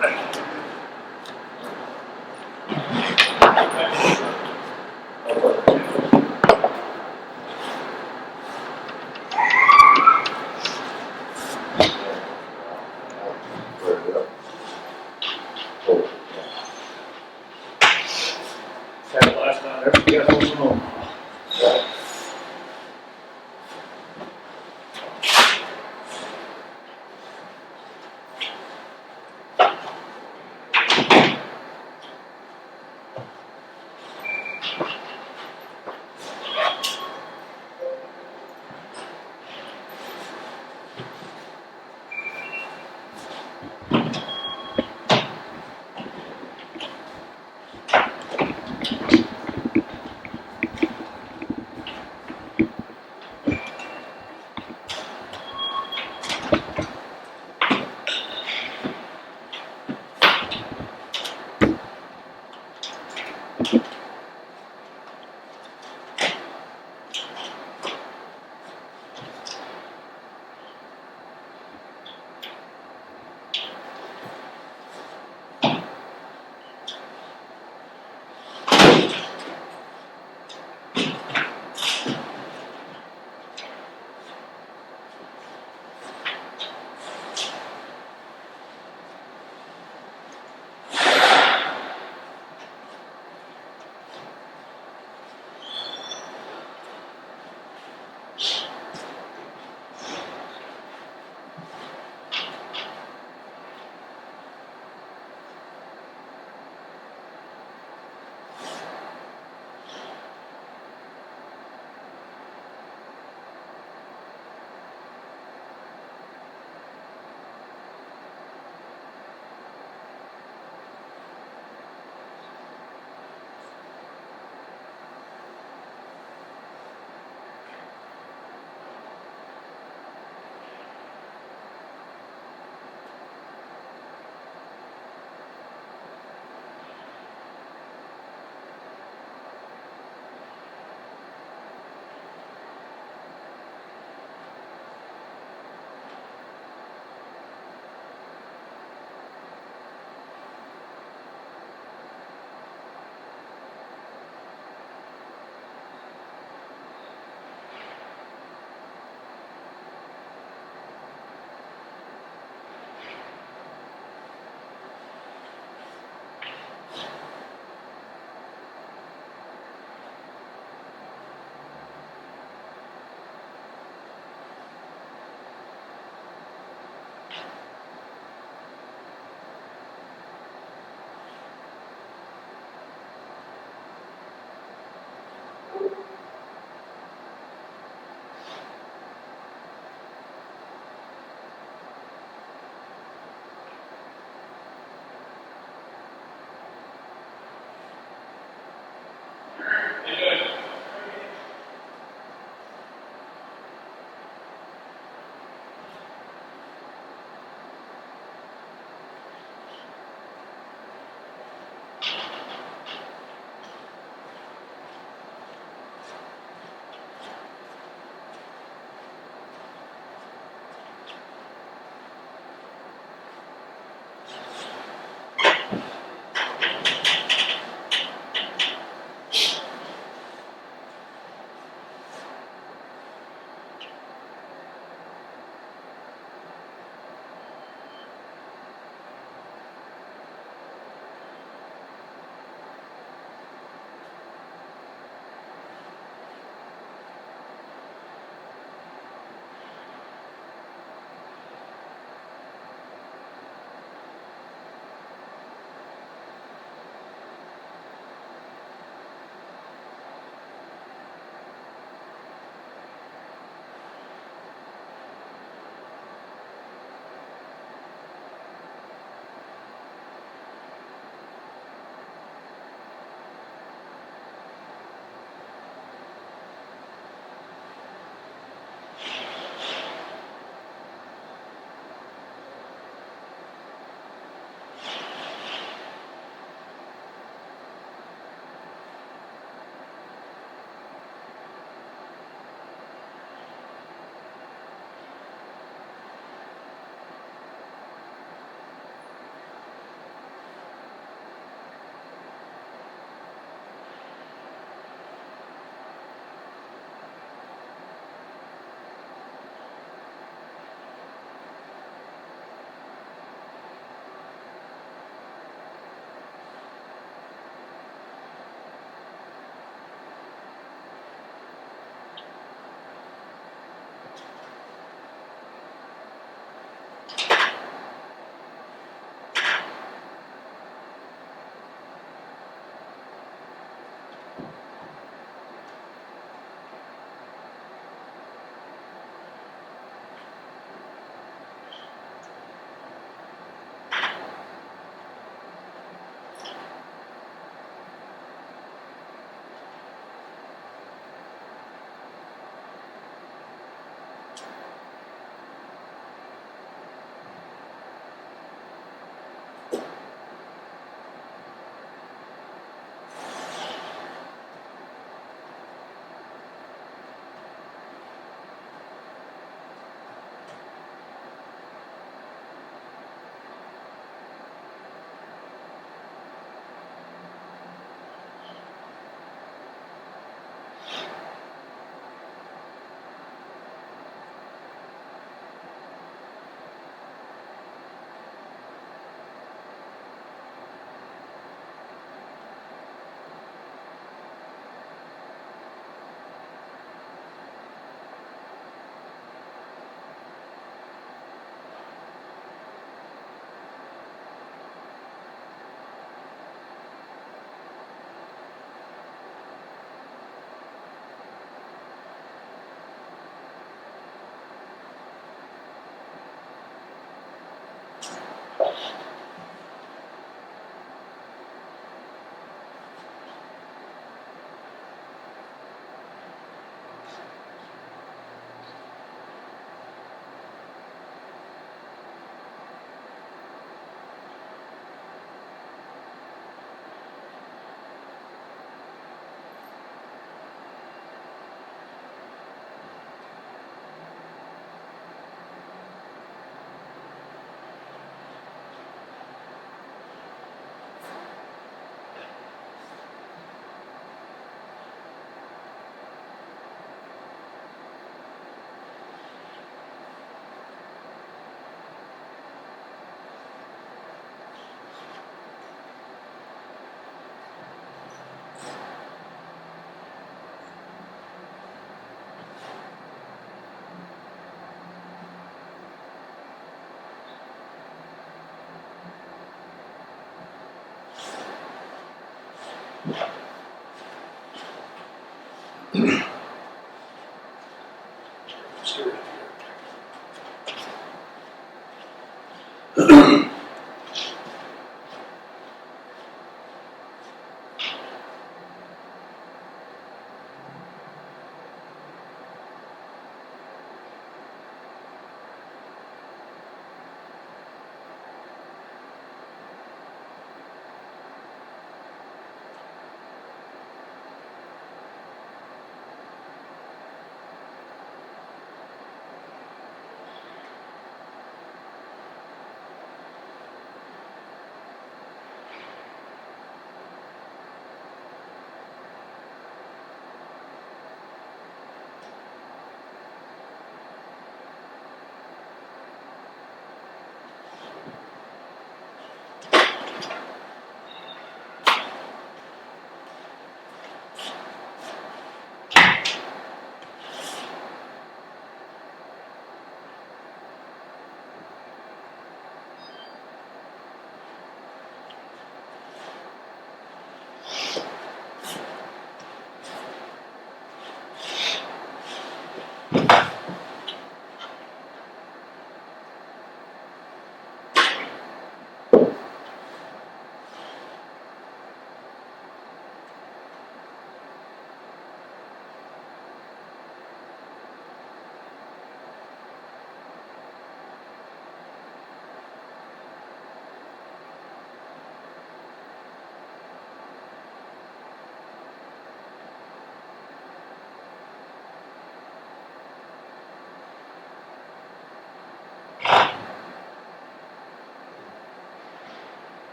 Last time, everybody got home home.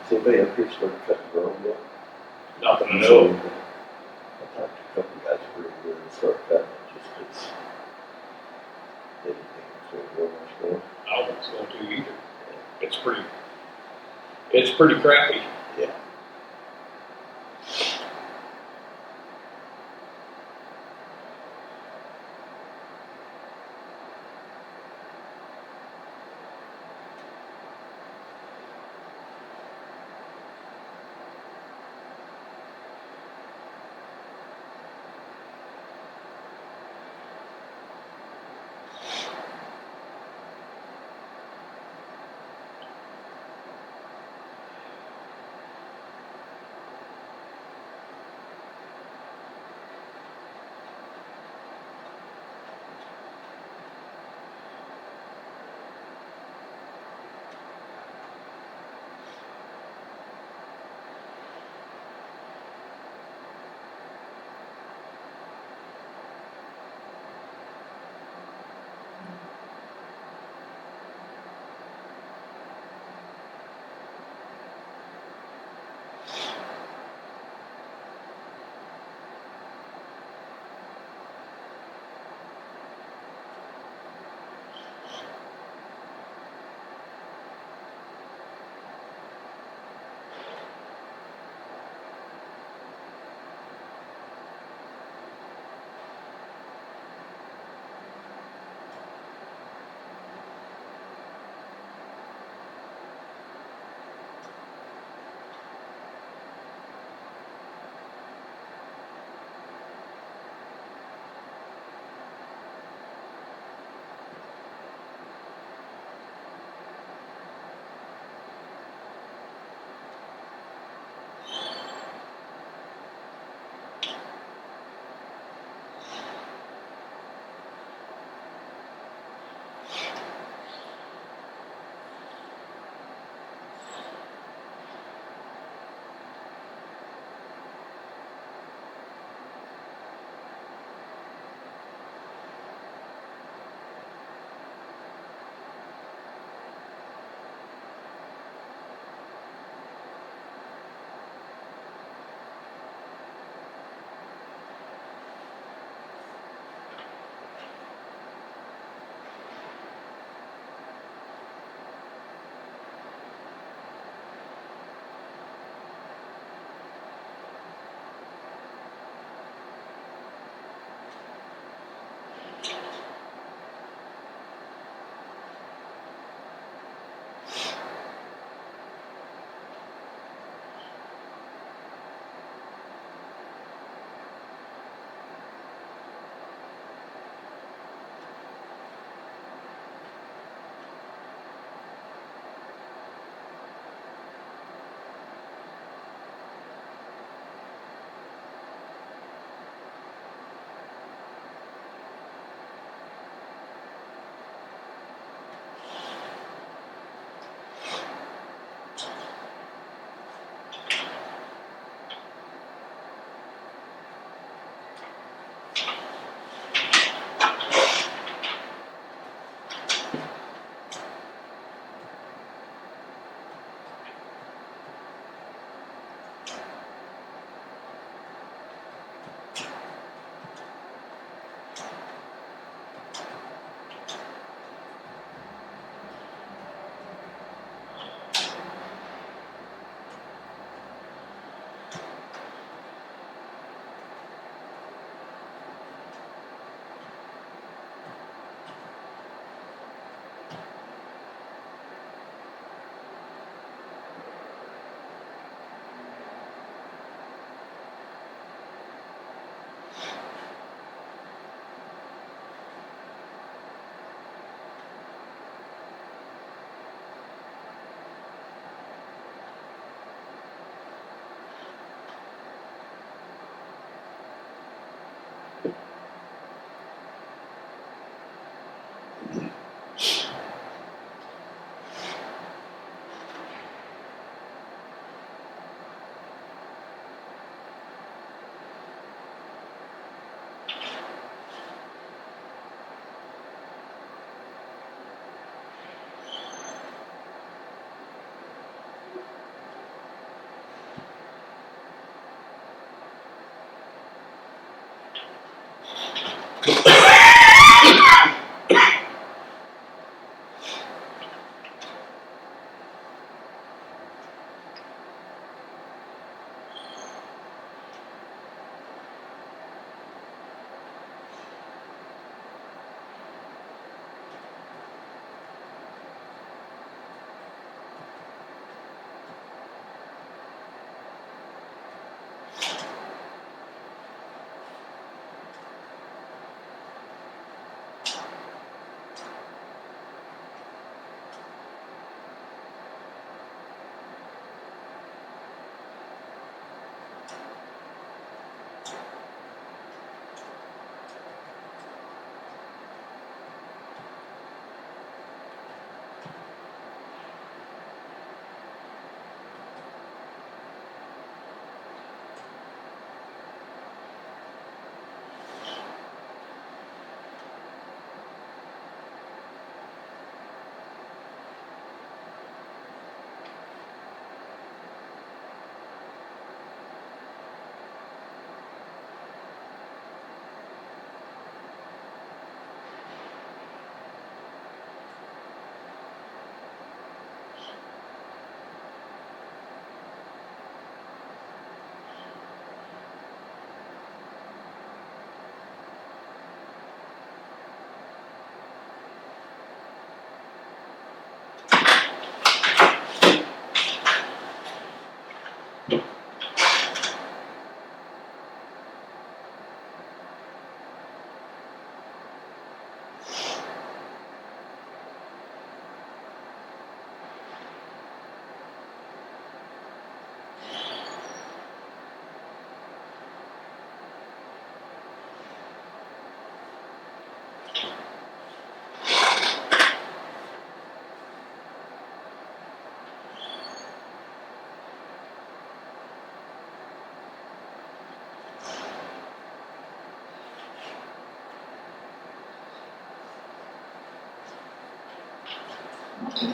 Has anybody up here started cutting ground yet? Nothing to know. I talked to a couple guys who were going to start cutting, just it's, they didn't think it was going to go much more. I don't think it's going to either. It's pretty crappy. Yeah.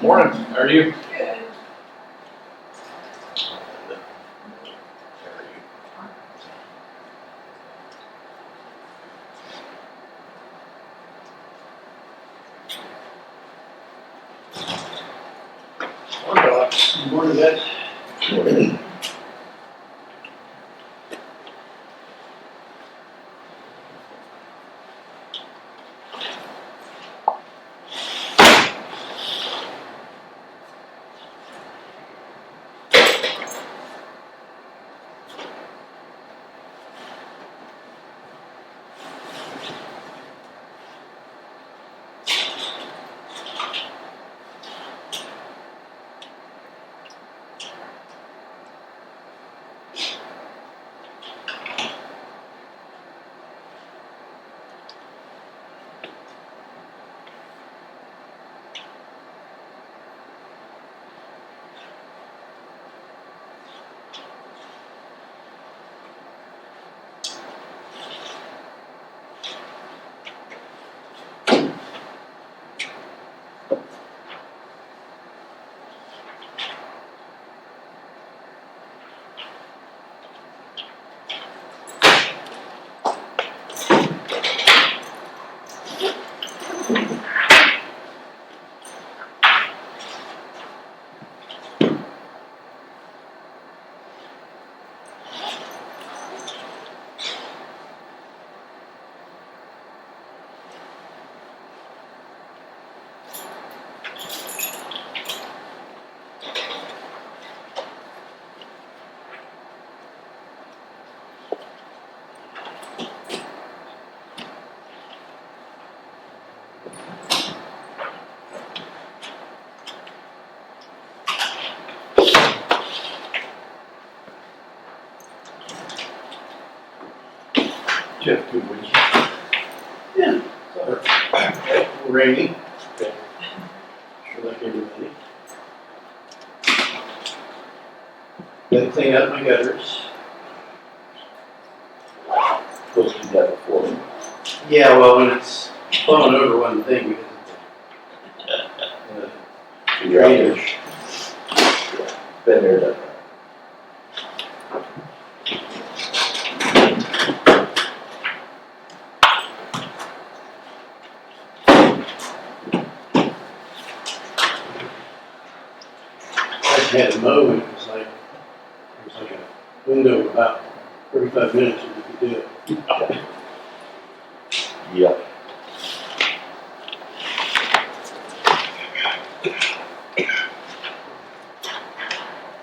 Morning, how are you? Morning, Ed. Morning. Jeff, good week. Yeah. Rainy, Okay. sure like everybody. Gotta clean out my gutters. Supposed to do that before. Yeah, well, when it's flowing over one thing because of the You're out there. drainage. Been there, done that. had to mow, and it was like a window of about 35 minutes and you could do it. Yep.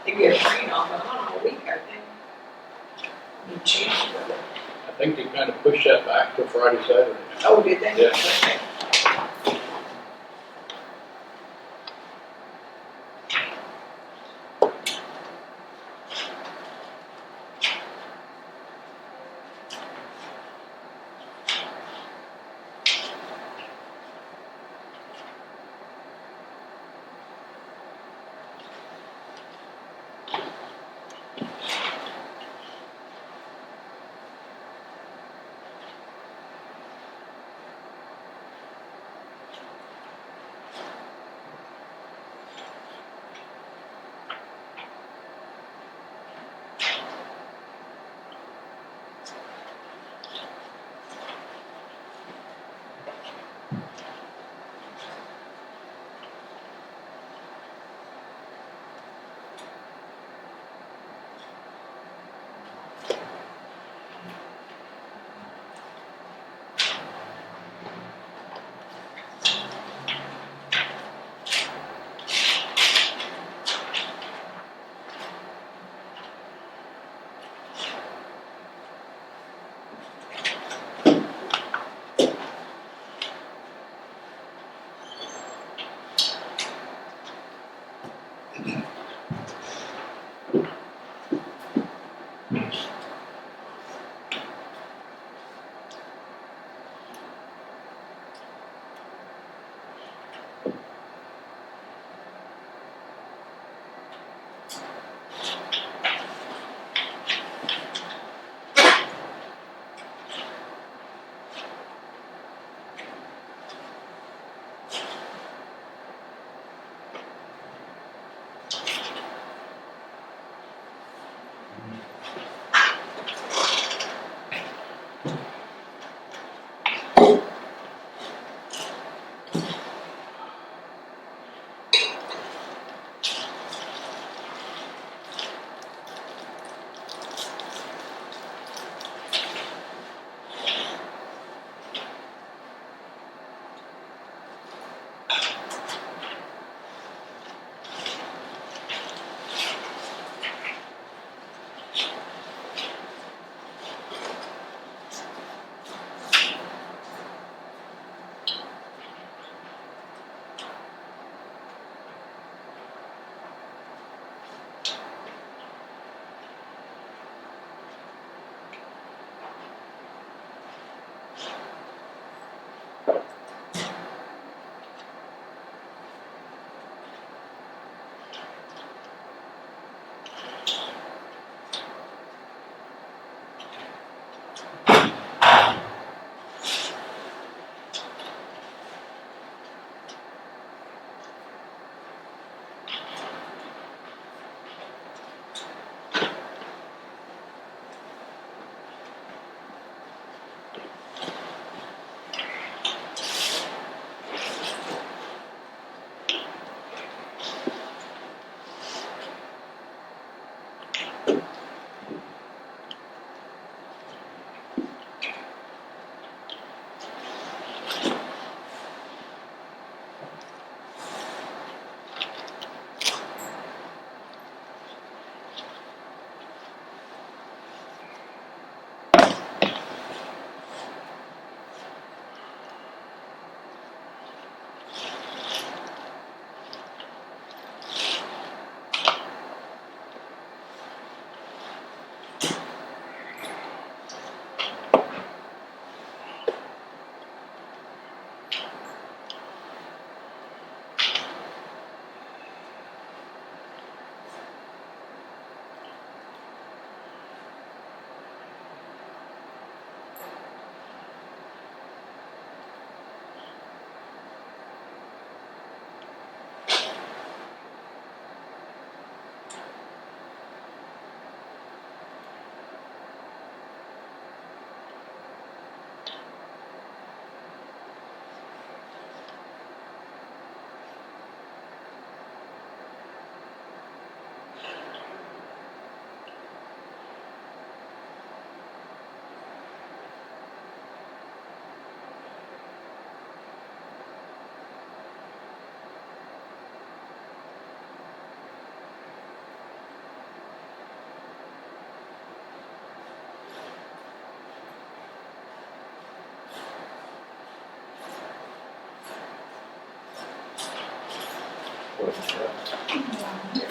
They get rain off and on all week, I think. You changed it. I think they kind of pushed that back to Friday, Saturday. Oh, did they? Yeah. Okay.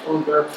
All in favor?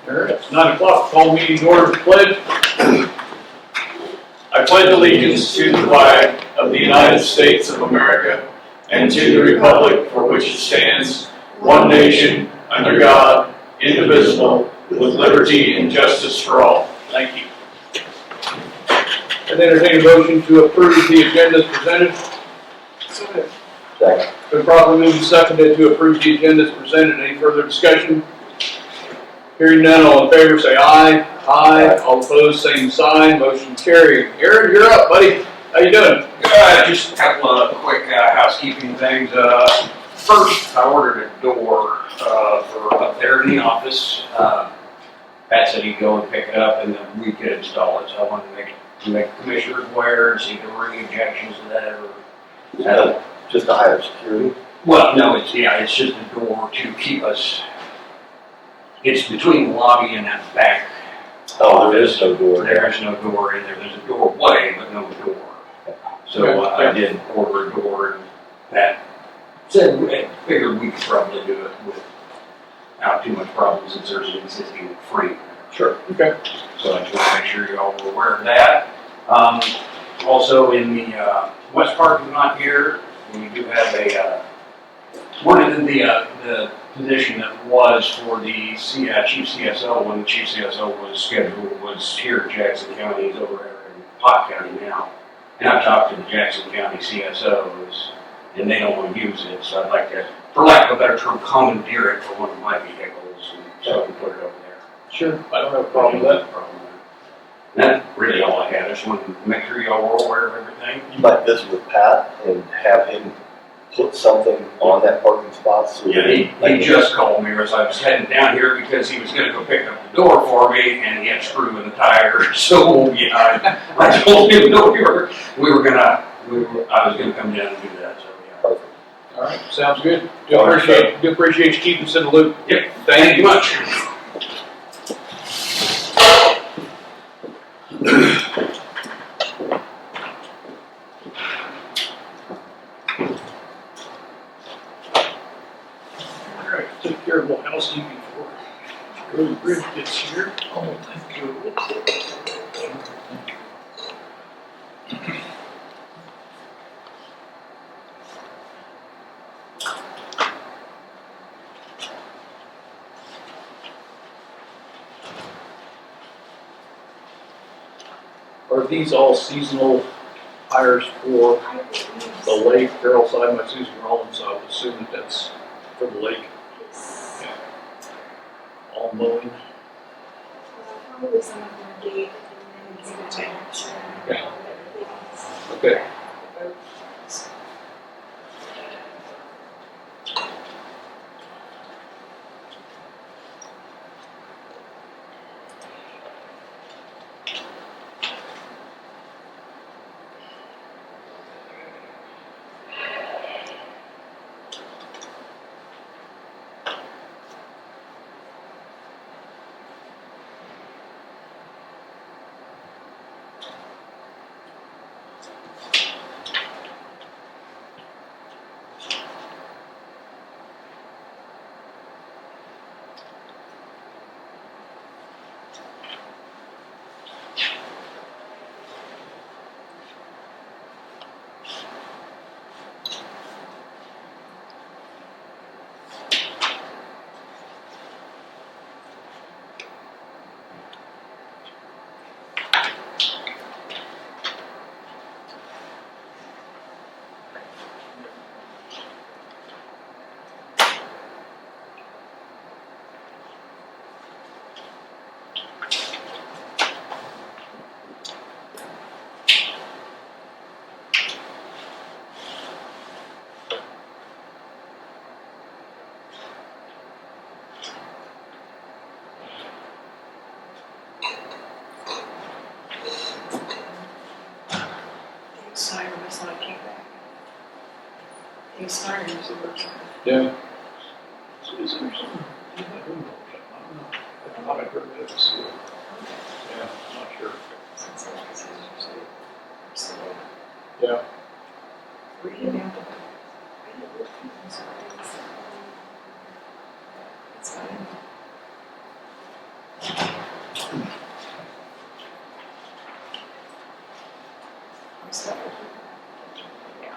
All right, it's 9 o'clock, call meeting to order, pledge. I pledge allegiance to the flag of the United States of America and to the republic for which it stands, one nation, under God, indivisible, with liberty and justice for all. Thank you. And entertain a motion to approve the agenda as presented. Second. Been properly moved and seconded to approve the agenda as presented. Any further discussion? Hearing none, all in favor say aye. Aye. All opposed, same sign. Motion carried. Erin, you're up, buddy. How you doing? Just a couple of quick housekeeping things. First, I ordered a door for up there in the office. Pat said he'd go and pick it up and then we could install it. So I wanted to make commissioners aware and see if there were any objections to that. Or Just a higher security. well, no, it's just a door to keep us. It's between the lobby and that back. Oh, there is no door. There is no door in there. There's a doorway, but no door. So I did order a door, and that said I figured we could probably do it without too much problem since there's an existing frame. Sure. Okay. So I just want to make sure you all were aware of that. Also in the west parking lot here, we do have a one of the position that was for the chief CSO when the chief CSO was scheduled was here in Jackson County. He's over there in Pot County now. And I've talked to the Jackson County CSOs, and they don't want to use it. So I'd like to, for lack of a better term, commandeer it for one of my vehicles, and so I can put it over there. Sure. I don't have a problem with that. And that's really all I had. I just wanted to make sure y'all were aware of everything. You might visit with Pat and have him put something on that parking spot? So Yeah, he just called me as I was heading down here because he was gonna go pick up the door for me and he had a screw in the tire. So, yeah, I told him, no, I was gonna come down and do that, so, yeah. Perfect. All right, sounds good. Do appreciate you keeping us in the loop. Yep, thank you much. All right, take care of a little housekeeping before Road and Bridge gets here. Oh, thank you. Are these all seasonal hires for I believe the lake? Carol side, my Susan Rollins, so I would assume that that's for the lake, it's, all mowing. probably some of them are gate and then some of them are Yeah. Okay. Siren, that's not came back. These sirens are working. Yeah. So is there something? I don't know. I thought I heard that at school. Yeah, I'm not sure. Since the lights is usually absolutely. Yeah. Reading out the book. I didn't look at these sirens. It's fine. I'm sorry. Yeah.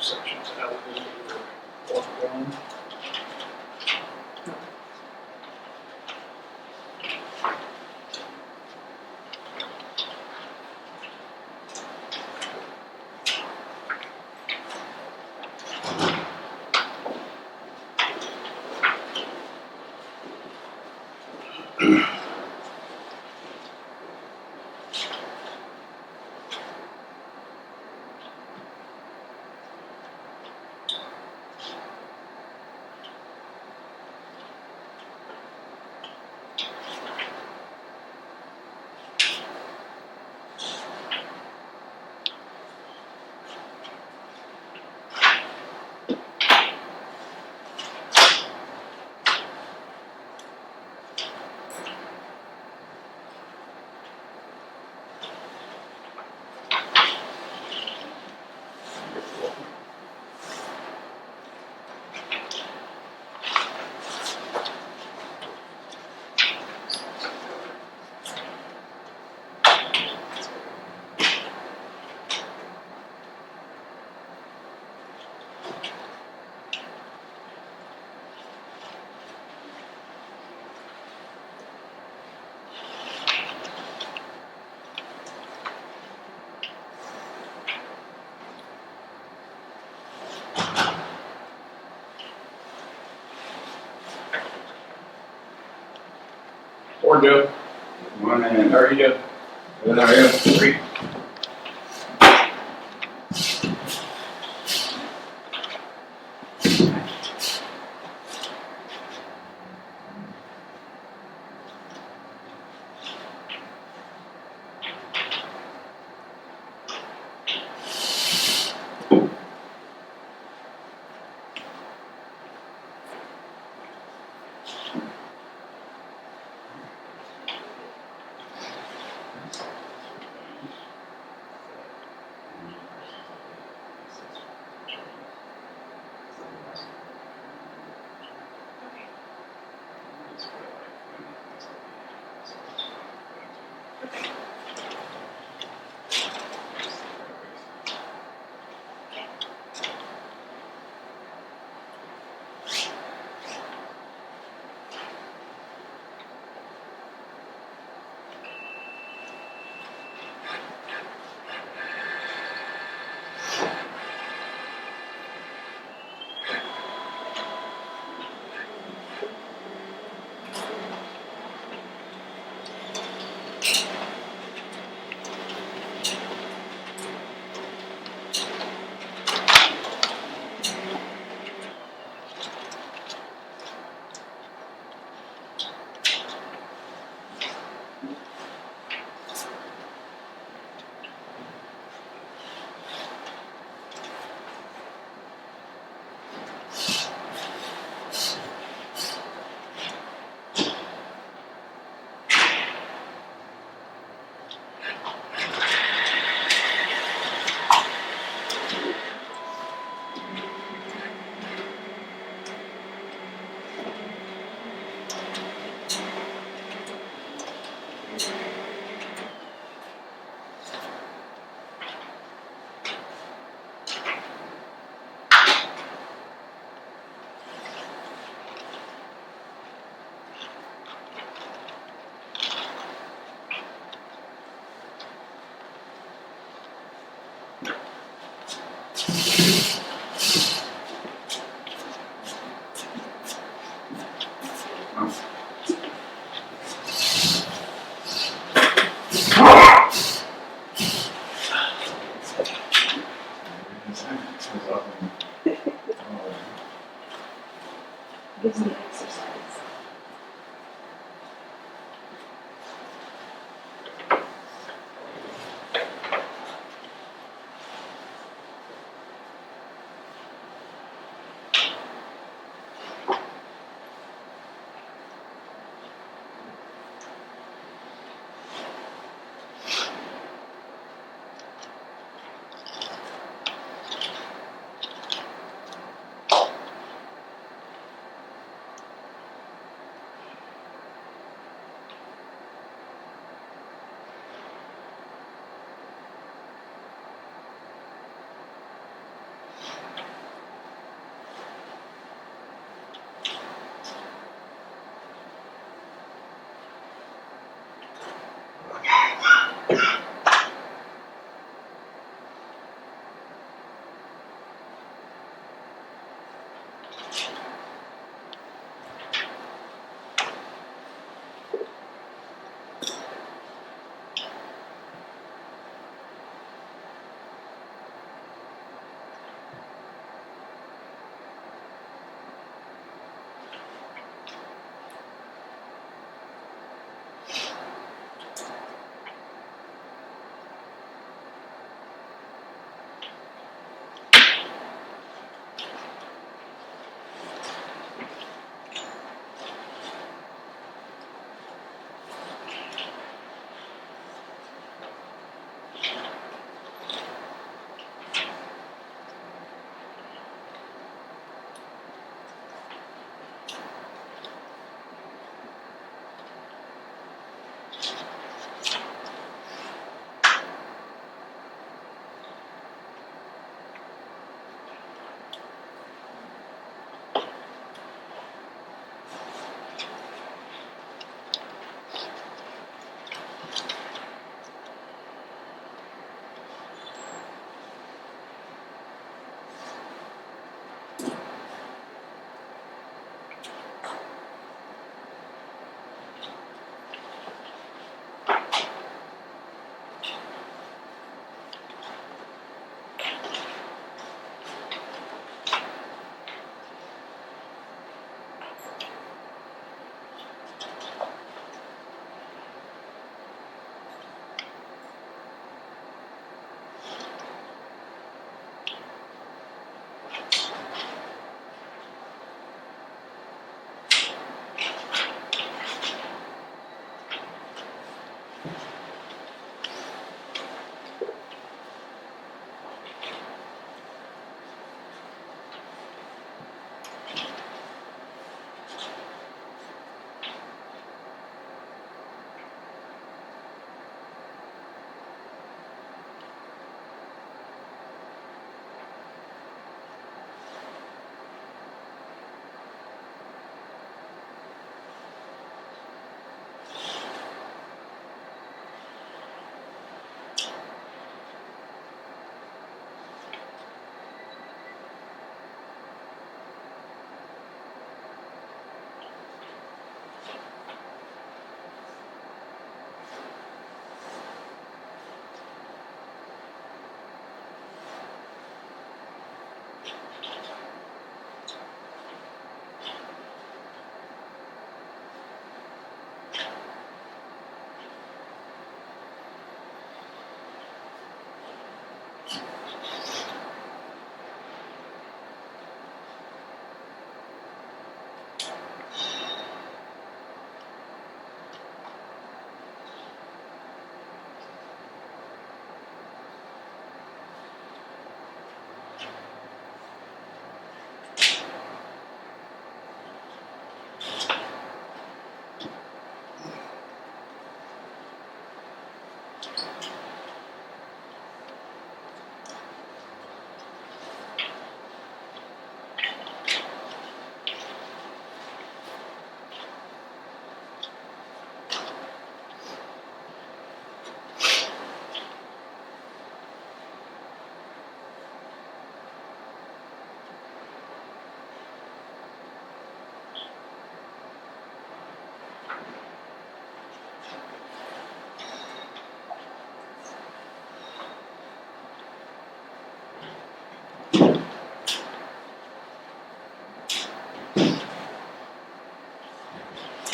Sections out of the walk around. Or Joe. Morning. How are you doing? Good, how are you? Great.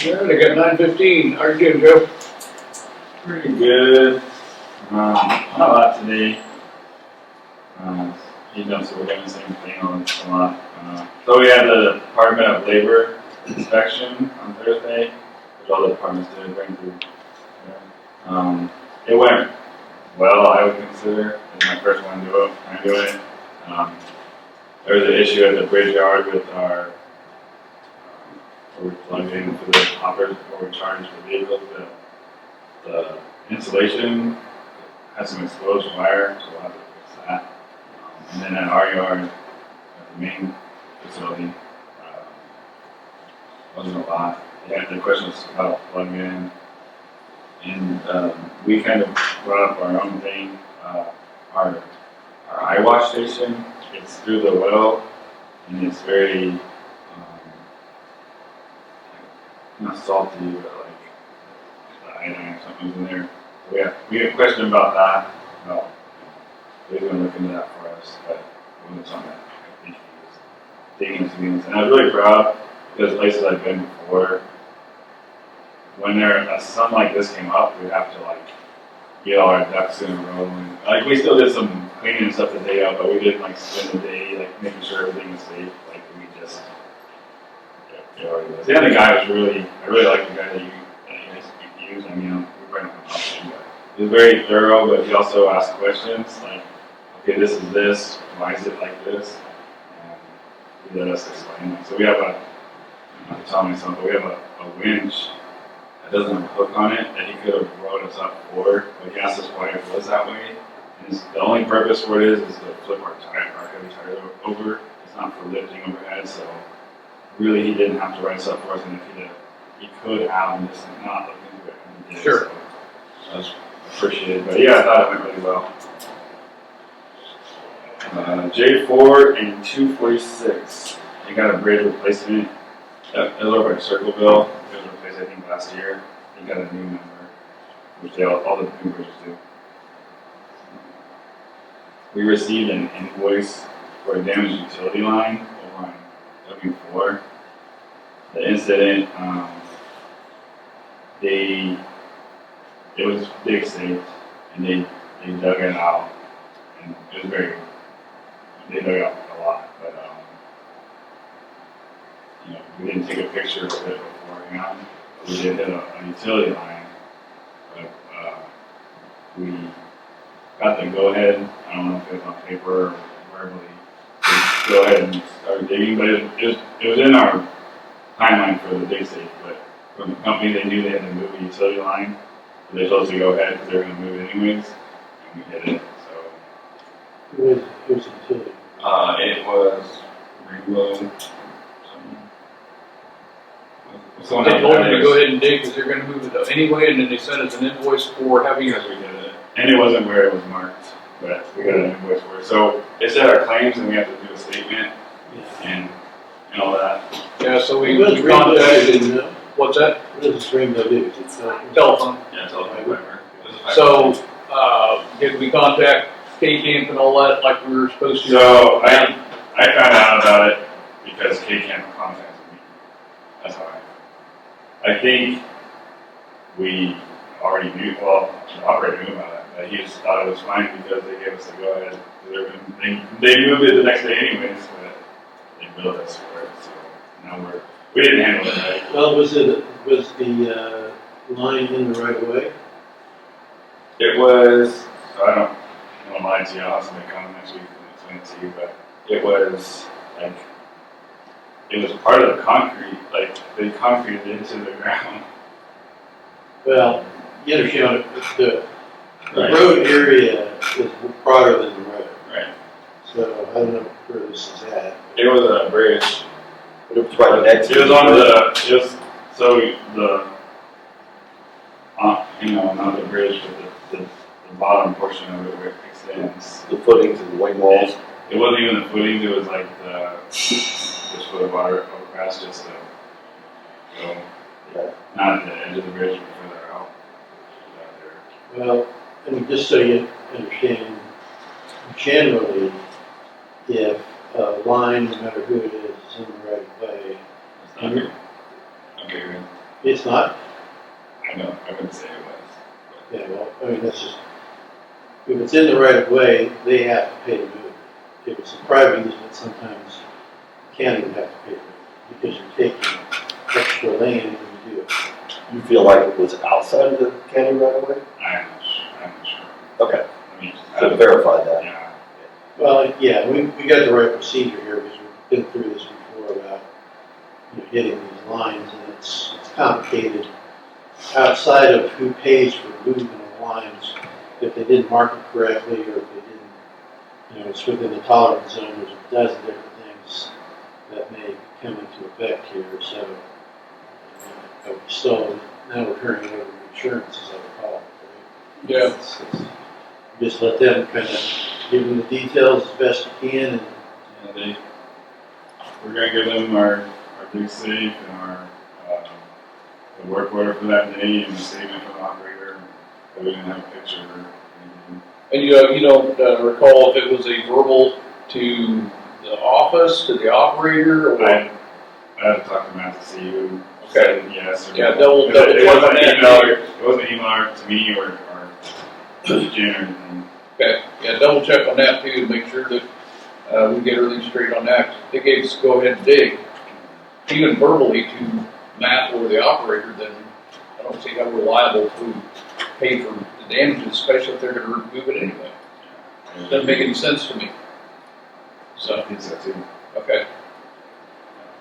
All right, I got 9:15. How are you doing, Joe? Pretty good. Not a lot today. You know, so we're doing the same thing on a lot. So we had the Department of Labor inspection on Thursday, which all the departments did bring through. It went well, I would consider. It's my first one doing it. There was an issue at the bridge yard with our where we plugged in for the hoppers before we charged the vehicles. The insulation has some exposed wire, so we'll have to fix that. And then at our yard, at the main facility, wasn't a lot. They had the questions about plugging in. And we kind of brought up our own thing. Our eye wash station, it's through the well, and it's very not salty, but like the iodine or something's in there. We had a question about that. Well, they're going to look into that for us, but it wasn't something that I think he was digging into things. And I was really proud because places I've been before, when something like this came up, we'd have to like get all our ducks in a row. And, like we still did some cleaning and stuff the day out, but we didn't like spend the day like making sure everything was safe. Like we just, it already was. Yeah, the guy was I really like the guy that you use. I mean, we're going to come up, but he was very thorough, but he also asked questions like, okay, this is this, why is it like this? And he let us explain it. So we have I'm not telling myself, but we have a winch that doesn't have a hook on it that he could have rowed us up for, but he asked us why it was that way. And the only purpose for it is to flip our heavy tires over. It's not for lifting overhead, so really he didn't have to write us up for us, and if he could have and just not look into it. And he did, Sure. So that was appreciated, but yeah, I thought it went really well. J4 and 246, they got a bridge replacement. It was over at Circleville. It was replaced, I think, last year. They got a new number, which all the new bridges do. We received an invoice for a damaged utility line over on W4. The incident, it was dig safe, and they dug it out, and it was they dug out a lot, but we didn't take a picture of it beforehand. We did hit a utility line, but we got the go-ahead. I don't know if it was on paper or verbally. Go ahead and start digging, but it was in our timeline for the dig safe, but from the company, they knew they had to move the utility line. So they told us to go ahead because they were going to move it anyways, and we did it. So Who's the utility? it was renewal. They told me to go ahead and dig because they're going to move it anyway, and then they sent us an invoice for having Because we did it, and it wasn't where it was marked, but we got an invoice for it. So it said our claims, and we have to do a statement and all that. Yeah, so we What does contacted. Rainbow do? What's that? What does Rainbow do? Is it Telephone. Yeah, tell them whatever. So, did we contact K-Camp and all that like we were supposed to? So I found out about it because K-Camp contacted me. That's how I think we already knew, well, the operator knew about it, but he just thought it was fine because they gave us the go-ahead. They moved it the next day anyways, but they billed us for it, so now we didn't handle it right. Well, was the line in the right of way? It was, I don't want to lie to you, I'll have somebody come next week and explain it to you, but it was like, it was part of the concrete, like they concreted into the ground. Well, you understand, the Right. road area is broader than the road. Right. So I don't know where this is at. It was a bridge. But it was right next to It was on so the, not the bridge, but the bottom portion of it where it extends. the footings and the wing walls. It wasn't even the footings, it was like just for the water overpass, just to go, Yeah. not at the edge of the bridge, but further out. Well, and just so you understand, generally, if a line, no matter who it is in the right of way, It's not good. Okay, good. It's not? I know, I wouldn't say it was. Yeah, well, I mean, that's just, if it's in the right of way, they have to pay to move it. If it's a private easement, sometimes the county would have to pay to move it, because you're taking extra land when you do it. You feel like it was outside of the county right away? I'm not sure. Okay, I mean, so verify that. yeah, Well, yeah, we got the right procedure here, because we've been through this before about, hitting these lines, and it's complicated. Outside of who pays for moving the lines, if they didn't mark it correctly, or if they didn't, it's within the tolerance zone, there's a dozen different things that may come into effect here, so, but we still, now we're turning over insurance, as I recall. Right? Yeah. Just let them kind of give them the details as best you can, and we're gonna give them our big safe and our, the work order for that day and the statement from the operator, that we didn't have a picture or anything. And you don't recall if it was a verbal to the office, to the operator, or? I had to talk to Matt to see who Okay. said yes or no. Yeah, double It check wasn't on an that. email, it wasn't an email to me or Jen or anything. Okay, yeah, double check on that too, to make sure that, we get everything straight on that. They gave us go ahead and dig, even verbally to Matt or the operator, then I don't see how we're liable to pay for the damages, especially if they're gonna remove it anyway. Doesn't make any sense to me. I So, think so too. okay.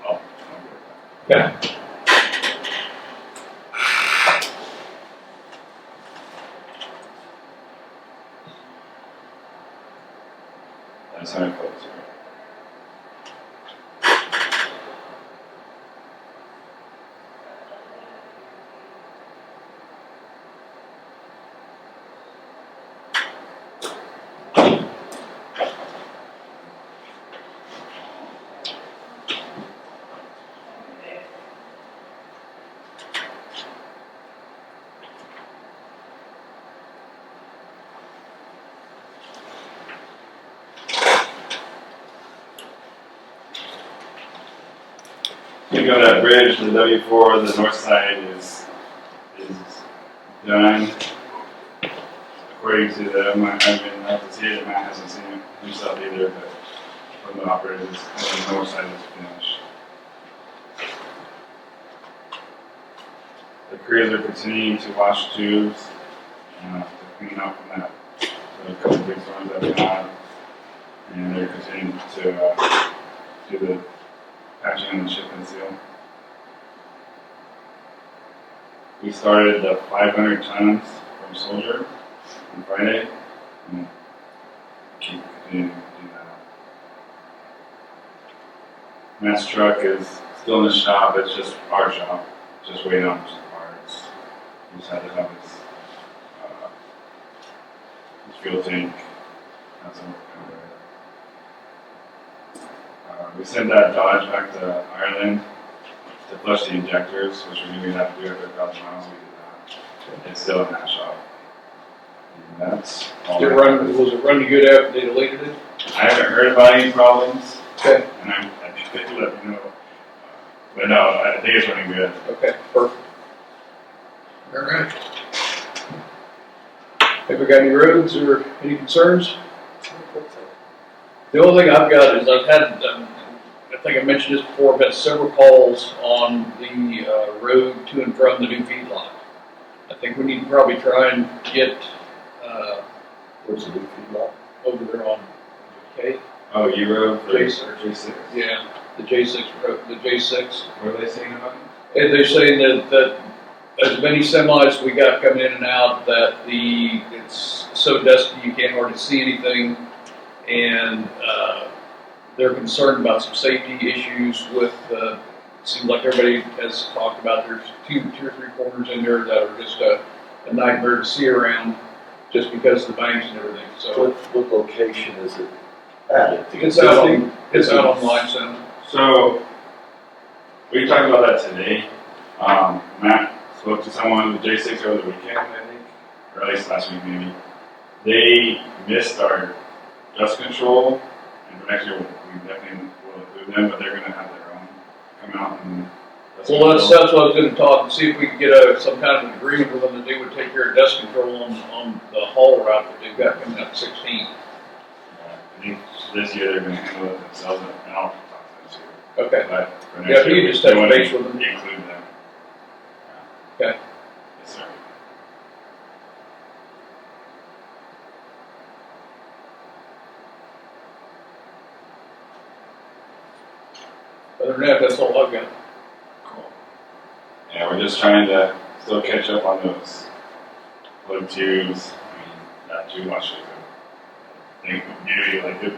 I'll get Okay. That's how it goes, right? You go that bridge, the W4, the north side is done. According to them, I've been out to see it, Matt hasn't seen it himself either, but from the operators, the north side is finished. The crews are continuing to wash tubes, to clean up from that, a couple big storms that we had, and they're continuing to do the patching on the chip and seal. We started the 500 tons from Soldier on Friday, and keep continuing to do that. Matt's truck is still in the shop, it's just our shop, just waiting on some parts. We just had to have his fuel tank, that's all we're we sent that Dodge back to Ireland to flush the injectors, which we knew we'd have to do after 1,000 miles. We did that. It's still in that shop. And that's all. Was it running good after they deleted it? I haven't heard about any problems, Okay. and I think they let me know. But no, I think it's running good. Okay, perfect. All right. Have we got any roads or any concerns? The only thing I've got is I've had, I think I mentioned this before, I've had several calls on the road to and from the new feedlot. I think we need to probably try and get Where's the new feedlot? over there on K. Oh, Euro for J6. J6? Yeah, the J6 road, the J6. What are they saying about it? And they're saying that as many semis we got coming in and out that it's so dusty you can't hardly see anything, and they're concerned about some safety issues with. It seems like everybody has talked about there's two or three corners in there that are just a nightmare to see around, just because of the banks and everything. So What location is it at? it's out on Limestone. So, we talked about that today. Matt spoke to someone with J6 over the weekend, I think, or at least last week maybe. They missed our dust control, and for next year we definitely will include them, but they're going to have their own come out and Well, that's what I was gonna talk and see if we could get some kind of an agreement with them that they would take care of dust control on the haul route that they've got coming up 16. I think this year they're gonna handle it themselves, and I'll talk to them too. Okay. But for Yeah, next if you year, just we touch wanna base with them. include them. Okay. Yes, sir. Other than that, that's all I've got. Cool. Yeah, we're just trying to still catch up on those plug tubes. I mean, not too much of them. I think you like it.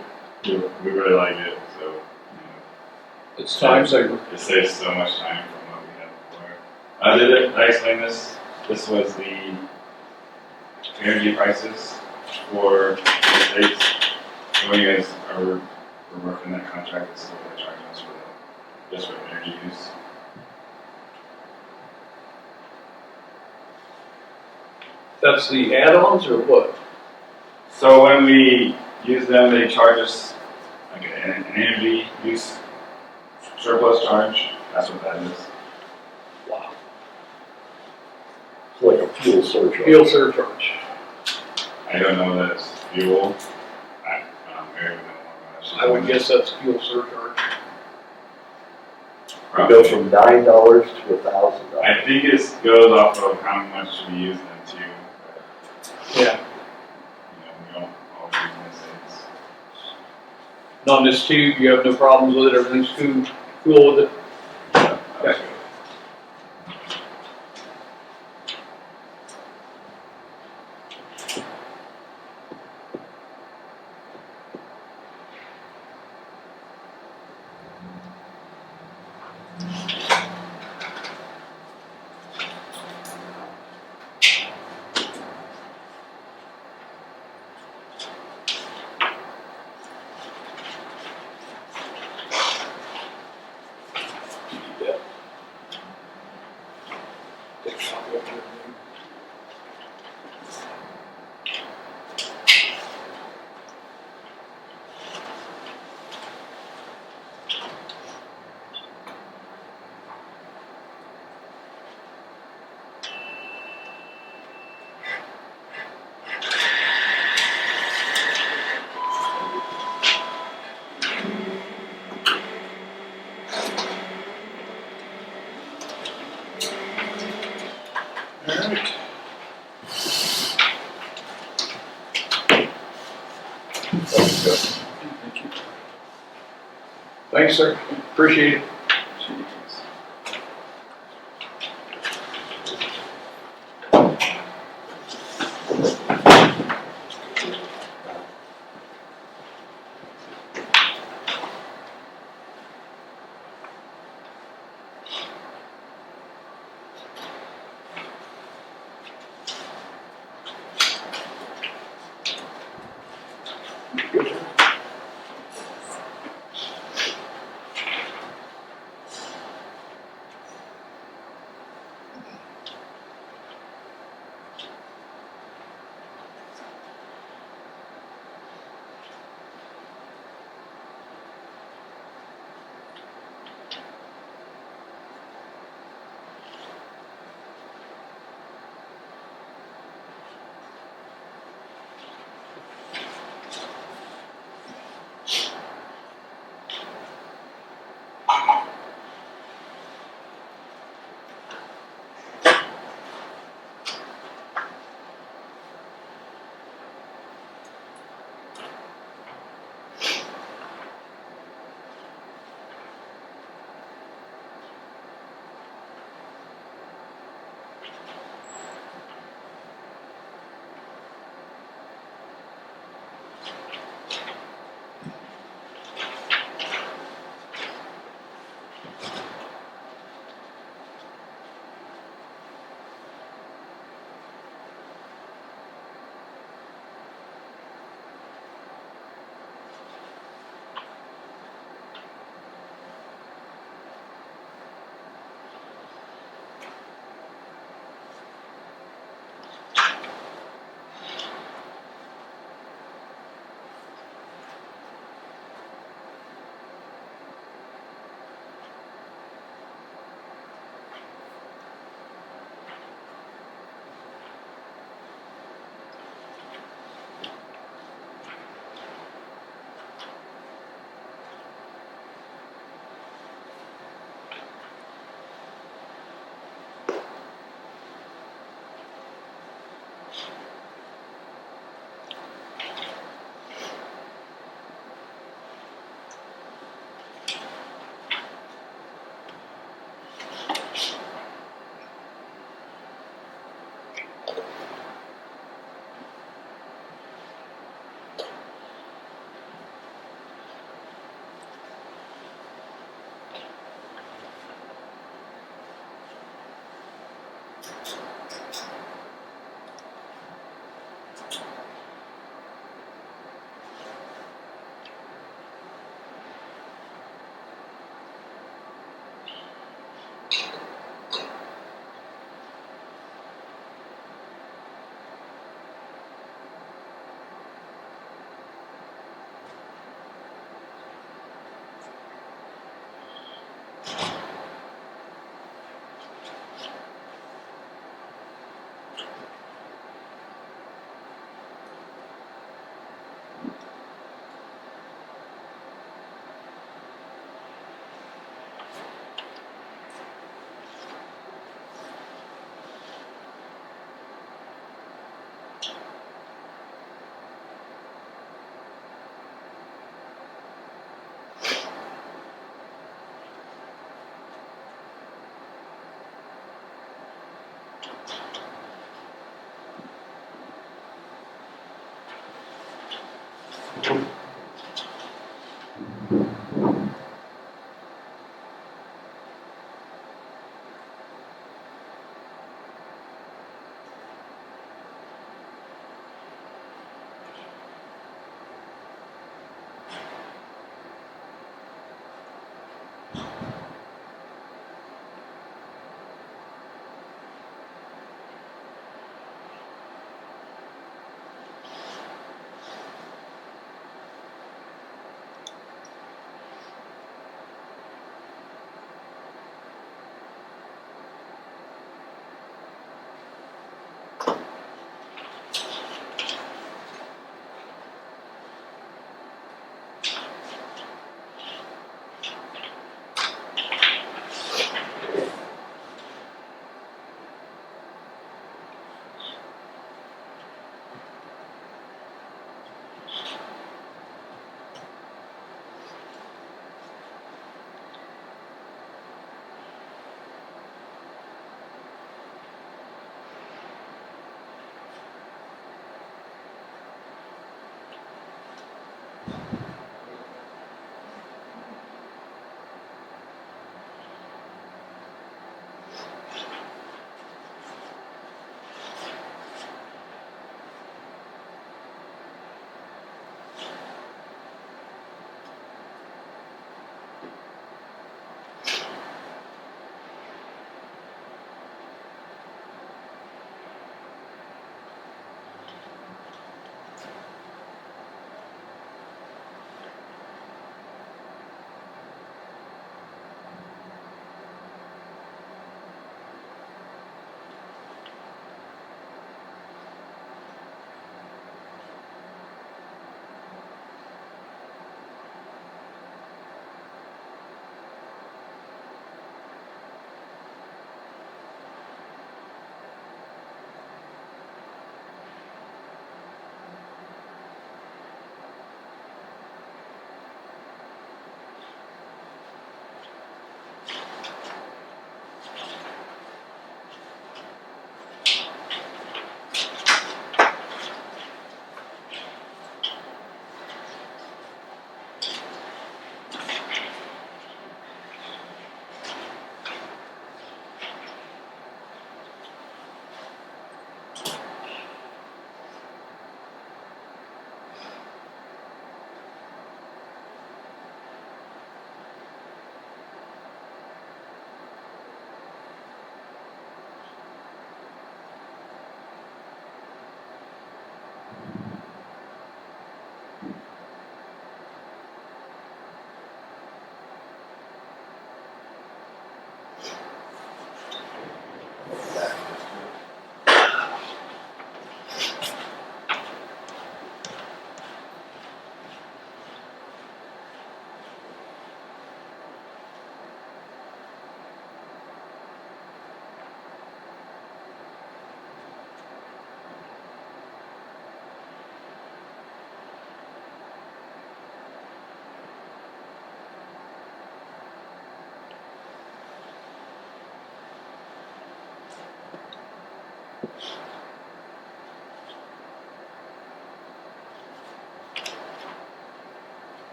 We really like it, so It's time saver. it saves so much time from what we had before. Did I explain this? This was the energy prices for the states. So when you guys are working that contract, it's still going to charge us for that, just for energy use. That's the add-ons or what? So when we use them, they charge us like an energy use surplus charge. That's what that is. Wow. It's like a fuel surcharge. Fuel surcharge. I don't know that it's fuel. Mary would know more about it. I would guess that's fuel surcharge. We go from $9 to $1,000. I think it goes off of how much we use them to. Yeah. We don't always miss it. And on this tube, you have no problems with it, everything's cool with it? Yeah, that's good. Thanks, sir. Appreciate it.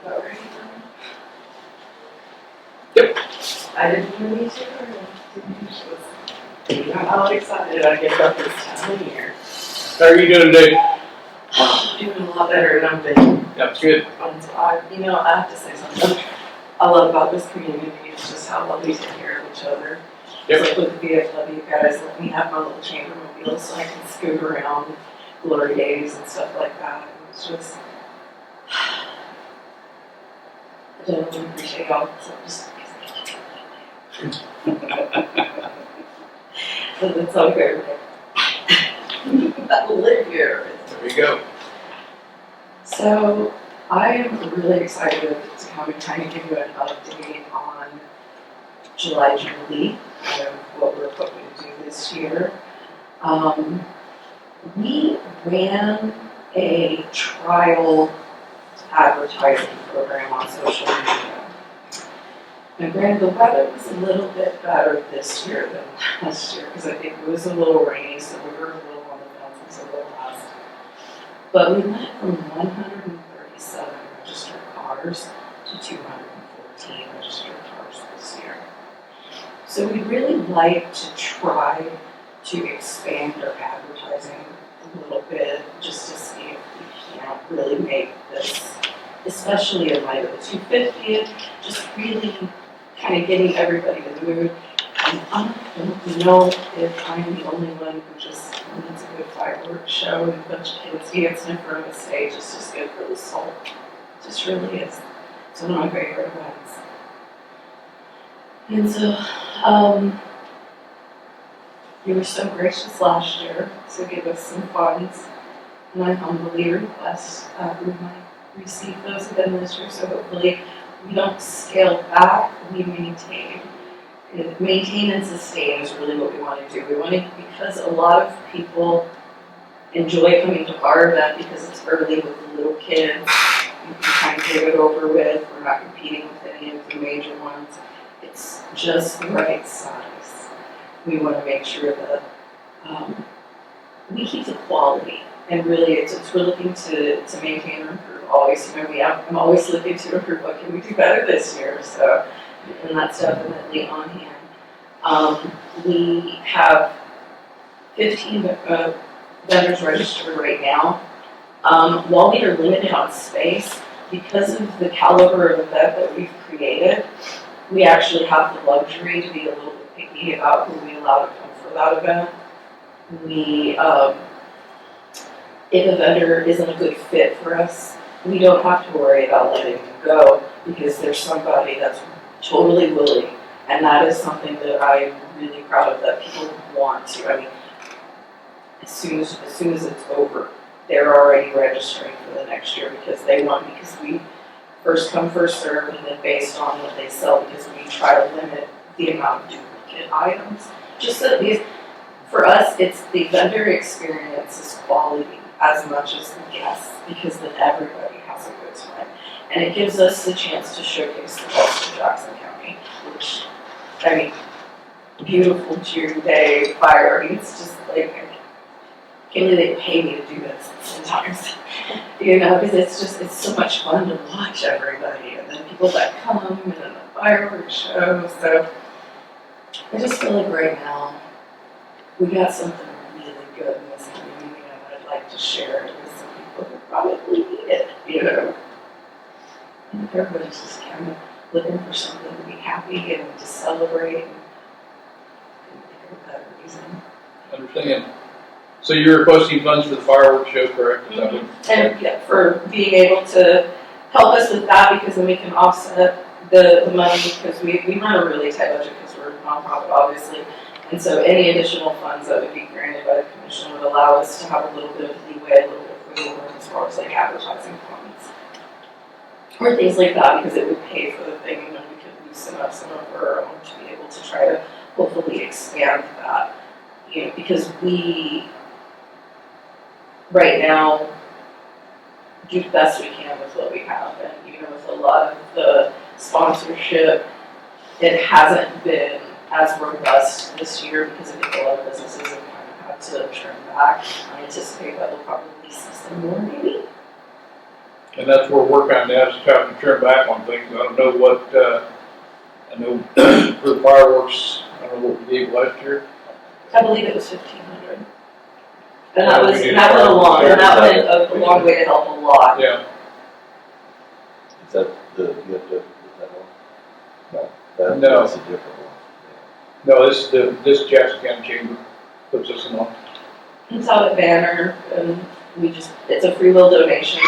About ready? Yep. I didn't really see her. I'm all excited I get about this time of year. How are you doing today? I'm doing a lot better than I've been. That's good. I have to say something I love about this community is just how well we take care of each other. Yep. Like with the VFW guys, let me have my little chamber mobile so I can scoot around glory days and stuff like that. It's just, I don't really appreciate y'all. So just, but it's all good. I live here. There you go. So I am really excited to come and kind of give you an update on July Jubilee, kind of what we're hoping to do this year. We ran a trial advertising program on social media. Now granted, the weather was a little bit better this year than last year because I think it was a little rainy, so we were a little on the fence until the last. But we went from 137 registered cars to 214 registered cars this year. So we'd really like to try to expand our advertising a little bit just to see if we can't really make this, especially in light of the 250th, just really kind of getting everybody in the mood. I don't know if I'm the only one who just needs a good fireworks show and a bunch of kids dancing in front of a stage. It's just good for the soul. It just really is. It's one of my favorite events. And so, you were so gracious last year to give us some funds, and I humbly request we might receive those again this year. So hopefully we don't scale back, we maintain. Maintain and sustain is really what we want to do. We want to, because a lot of people enjoy coming to our event because it's early with the little kids. You can kind of get it over with. We're not competing with any of the major ones. It's just the right size. We want to make sure that we keep the quality. And really, we're looking to maintain or improve always. I'm always looking to improve. What can we do better this year? So, and that's definitely on hand. We have 15 vendors registered right now. While we are limited on space, because of the caliber of event that we've created, we actually have the luxury to be a little bit picky about who we allow to come for that event. If a vendor isn't a good fit for us, we don't have to worry about letting them go because there's somebody that's totally willing, and that is something that I'm really proud of that people want to. I mean, as soon as it's over, they're already registering for the next year because we first come, first serve, and then based on what they sell, because we try to limit the amount of duplicate items. Just so these, for us, it's the vendor experience is quality as much as the guests, because then everybody has a good time. And it gives us the chance to showcase the best of Jackson County, which, I mean, beautiful June day fire. I mean, it's just like, can't believe they pay me to do this sometimes, you know, because it's so much fun to watch everybody, and then people that come, and then the fireworks show, so I just feel like right now, we got something really good in this community, and I'd like to share it with some people who probably need it, you know. I think everybody's just kind of looking for something to be happy and to celebrate, and think of a better reason. Understand. So you're requesting funds for the fireworks show, correct? Is that what- And yeah, for being able to help us with that, because then we can offset the money, because we run a really tight budget because we're a nonprofit, obviously. And so any additional funds that would be granted by the commission would allow us to have a little bit of leeway, a little bit of wiggle room as far as like advertising funds. Or things like that, because it would pay for the thing, and then we could loosen up some of our own to be able to try to hopefully expand that. You know, because we, right now, do the best we can with what we have, and you know, with a lot of the sponsorship, it hasn't been as robust this year because I think a lot of businesses have kind of had to trim back. I anticipate that we'll probably see some more maybe. And that's where we're kind of at, is trying to turn back on things. I don't know what, I know for the fireworks, I don't know what we gave last year. I believe it was 1,500. And that was a long, and that went a long way to help a lot. Yeah. Is that you have to, is that one? No. No. That's a different one. No, this Jackson County Chamber puts us on. It's out at Banner, and it's a free will donation,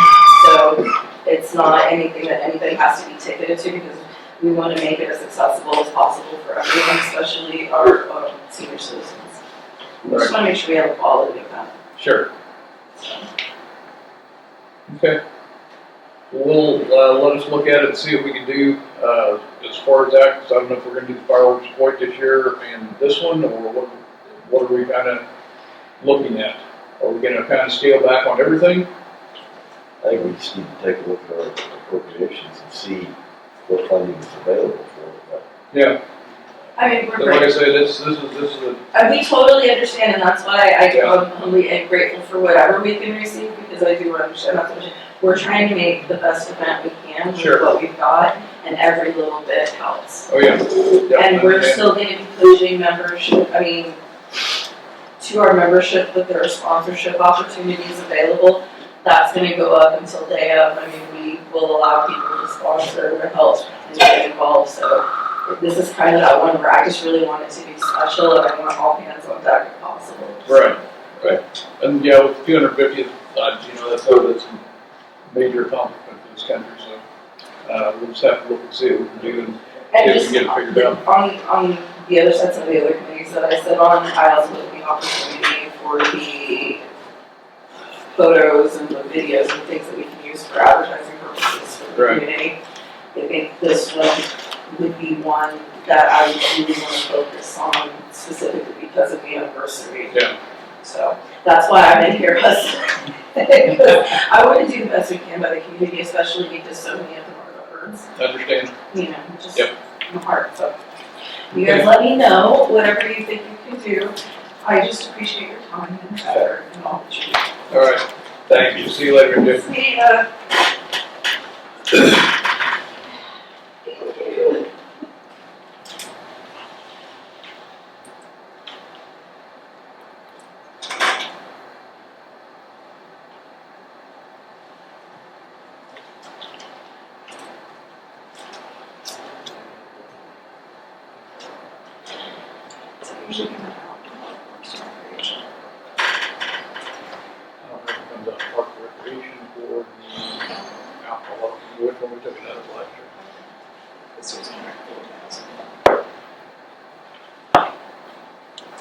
so it's not anything that anybody has to be ticketed to, because we want to make it as accessible as possible for everyone, especially our senior citizens. We just want to make sure we have a quality of that. Sure. Okay. We'll, let us look at it and see what we can do, as far as that, because I don't know if we're gonna do the fireworks point this year and this one, or what are we kind of looking at? Are we gonna kind of scale back on everything? I think we just need to take a look at our appropriations and see what funding is available for it. Yeah. I mean, But we're like I great. said, this is a, And we totally understand, and that's why I Yeah. am humbly and grateful for whatever we can receive, because I do understand that's what we're trying to make the best event we can with Sure. what we've got, and every little bit helps. oh yeah. Yeah, And we're understand. still going to be pushing membership, to our membership, that there are sponsorship opportunities available. That's going to go up until day of. We will allow people to sponsor to help and get involved. So this is kind of that one where I just really want it to be special, and I want all hands on deck if possible. Right. And yeah, with 250th, that's a major accomplishment for this country, so, we'll just have to look and see what we can do and And if we just can get it figured out. on the other side, some of the other committees that I sit on, I also look at the opportunity for the photos and the videos and things that we can use for advertising purposes for the Right. community. I think this one would be one that I really want to focus on specifically because of the anniversary. Yeah. So that's why I'm in here, because I want to do the best we can by the community, especially because so many of them are the birds. Understand? Just Yep. in the heart. So you guys let me know whatever you think you can do. I just appreciate your time and effort and all that you do. All right. Thank you. See you later, Dick. See ya. So usually come out. I don't know if it comes out Park Recreation Board, alcohol, which one we took it out of last year. This was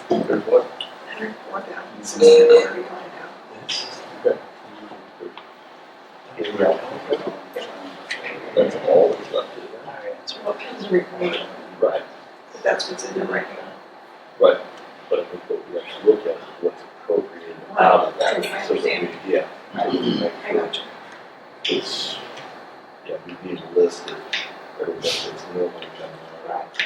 There's what? 104,000, so it's already gone now. Okay. That's all that's left to it. So what kinds of recreation? Right, But that's what's in there right now. right. But I think what we have to look at is what's appropriated out of that. I So that understand. we, yeah. So we make I sure got you. it's, yeah, we need a list of everything that's normally coming out.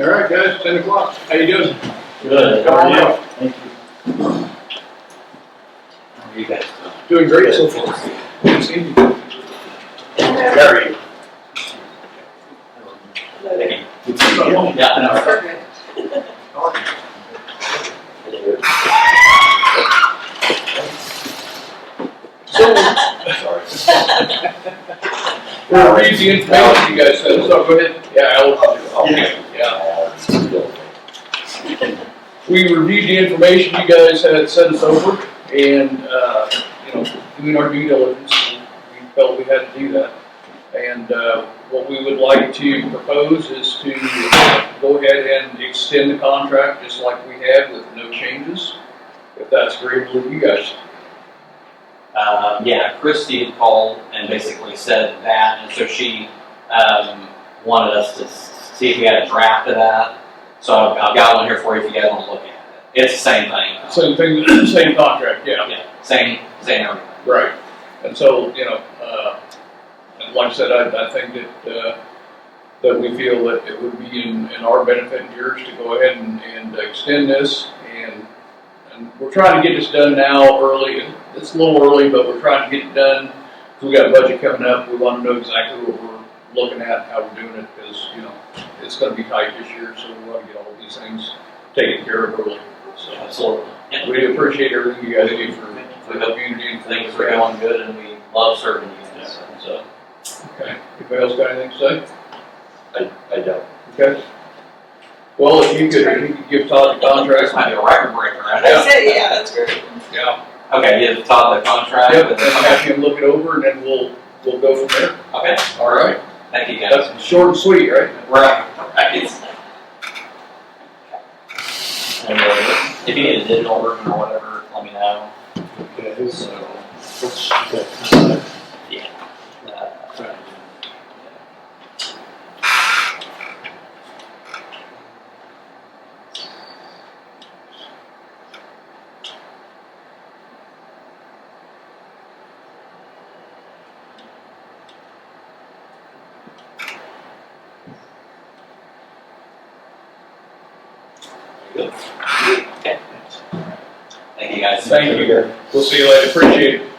All right, guys, 10 o'clock. How you doing? Good. How are you? Thank you. How are you guys Doing great so far. Good seeing you. Very. Good to see you. Yeah, no. Sorry. We'll read the information you guys sent, so go ahead. Yeah, Okay. yeah. We reviewed the information you guys had sent us over, and, doing our due diligence, we felt we had to do that. And, what we would like to propose is to go ahead and extend the contract just like we had with no changes, if that's agreeable with you guys. Yeah, Kristie had called and basically said that, and so she wanted us to see if we had a draft of that. So I've got one here for you if you guys want to look at it. It's the same thing. Same thing, same contract, yeah. Yeah, same everything. Right. And so, and like I said, I think that we feel that it would be in our benefit and yours to go ahead and extend this. And we're trying to get this done now early. It's a little early, but we're trying to get it done. We got a budget coming up. We want to know exactly what we're looking at, how we're doing it, because, it's going to be tight this year, so we want to get all of these things taken care of early. So Absolutely. Yeah. we appreciate everything you guys do for the community and Things are going good, and we love serving you guys. So. Okay. Anybody else got anything to say? I don't. Okay. Well, if you could give Todd the contract. This might be a record breaker, right? Yeah, that's great. Yeah. Okay, give Todd the contract. Yep, and have him look it over, and then we'll go from there. Okay. All right. Thank you, guys. That's short and sweet, right? Right. And if you need a digital version or whatever, let me know. Okay, So, let's get that contract. yeah. Good. Okay. Thank you, guys. Thank you. We'll see you later. Appreciate it.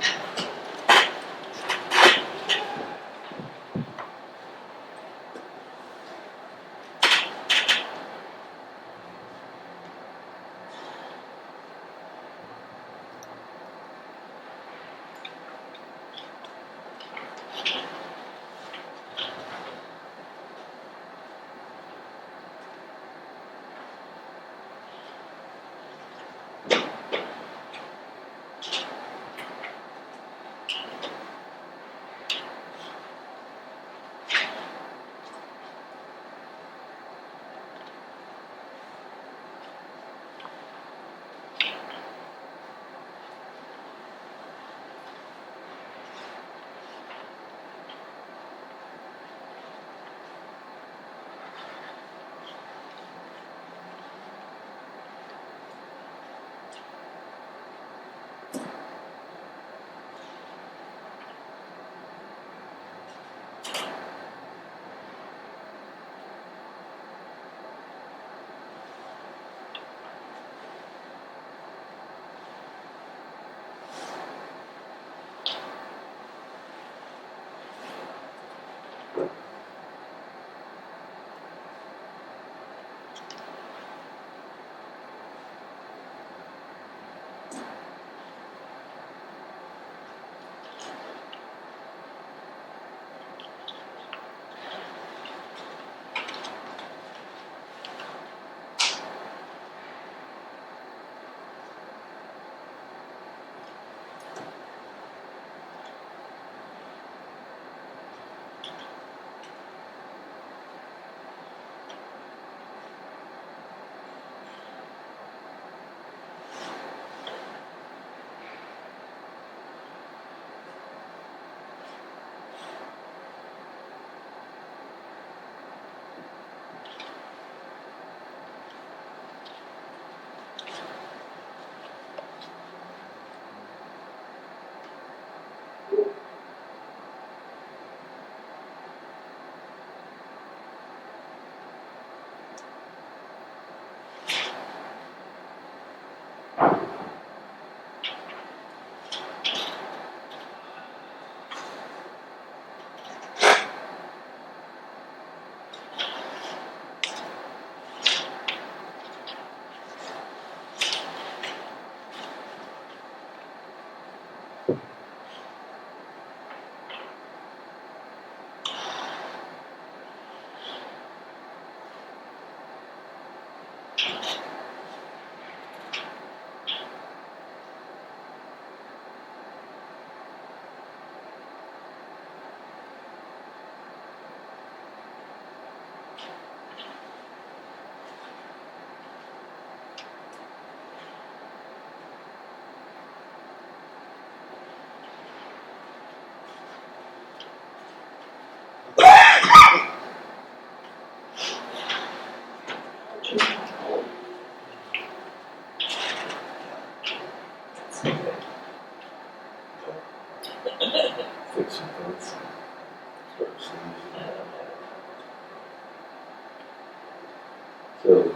So,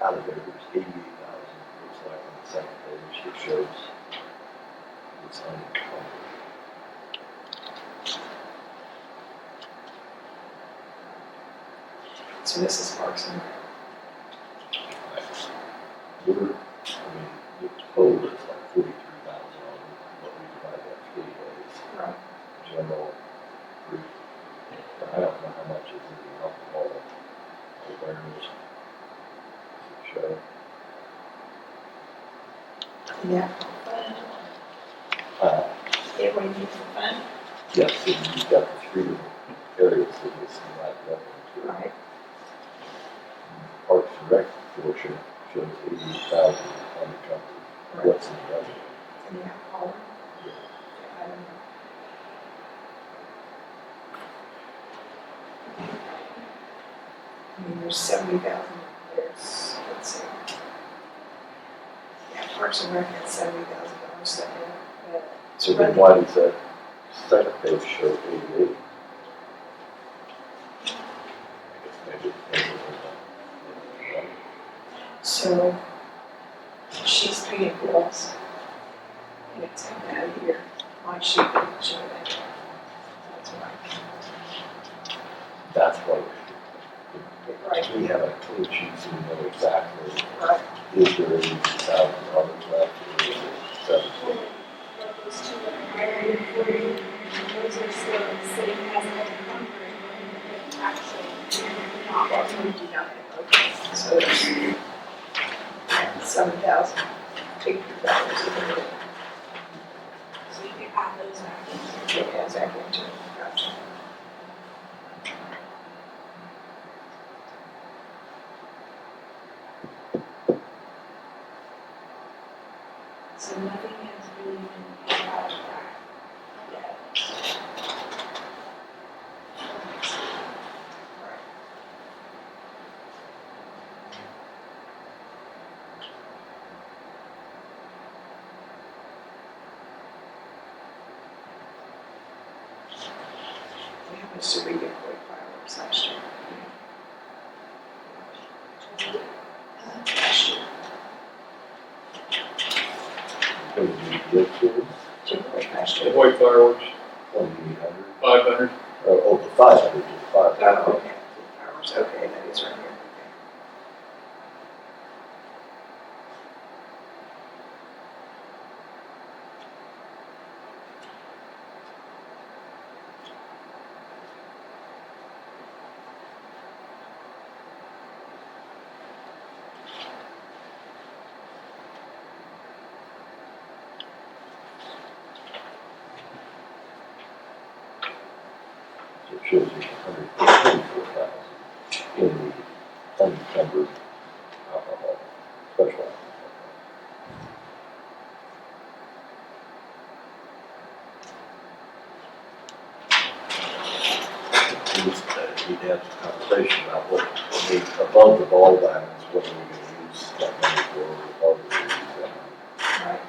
out of there, there's 88,000, looks like on the second page, it shows it's unencumbered. So this is Parks and Rec. We're, I mean, the total is like 43,000 on what we divide that 3 days. Right. General, group, I don't know how much is in the alcohol awareness. Does it show? Yeah. It would be for fun. Yes, and you've got the 3 different areas that it's divided up into. Right. Parks and Rec portion shows 88,000 unencumbered. Right. What's in the other? And the alcohol. Yeah. I don't know. I mean, there's 70,000, there's, let's see. Yeah, Parks and Rec had $70,000 set in. So then why does that second page show 88? I guess maybe. So she's paying bills. And it's coming out of here. My sheet doesn't show that. That's why. That's why Right. we have a clean sheet so we know exactly, Right. is there $80,000 left or is it 17? Those two that are highlighted for you, those are still sitting as unencumbered, but actually not. Well, we do nothing. Okay. So there's $7,000. $8,000 in it. So you can add those back into. Yeah, exactly. Gotcha. So nothing has really been paid out of that yet. We happened to read it quick fireworks last year. Last year. What did you get to? January last The year. white fireworks, 2,800? 500. Oh, the 500 is 500. Oh, okay. Fireworks, okay, that is right here. Okay. So it shows you 124,000 in the unencumbered alcohol, special alcohol. We just need to have some conversation about what, I mean, above the ball diamonds, what are we going to use that money for, above the use that money? Right.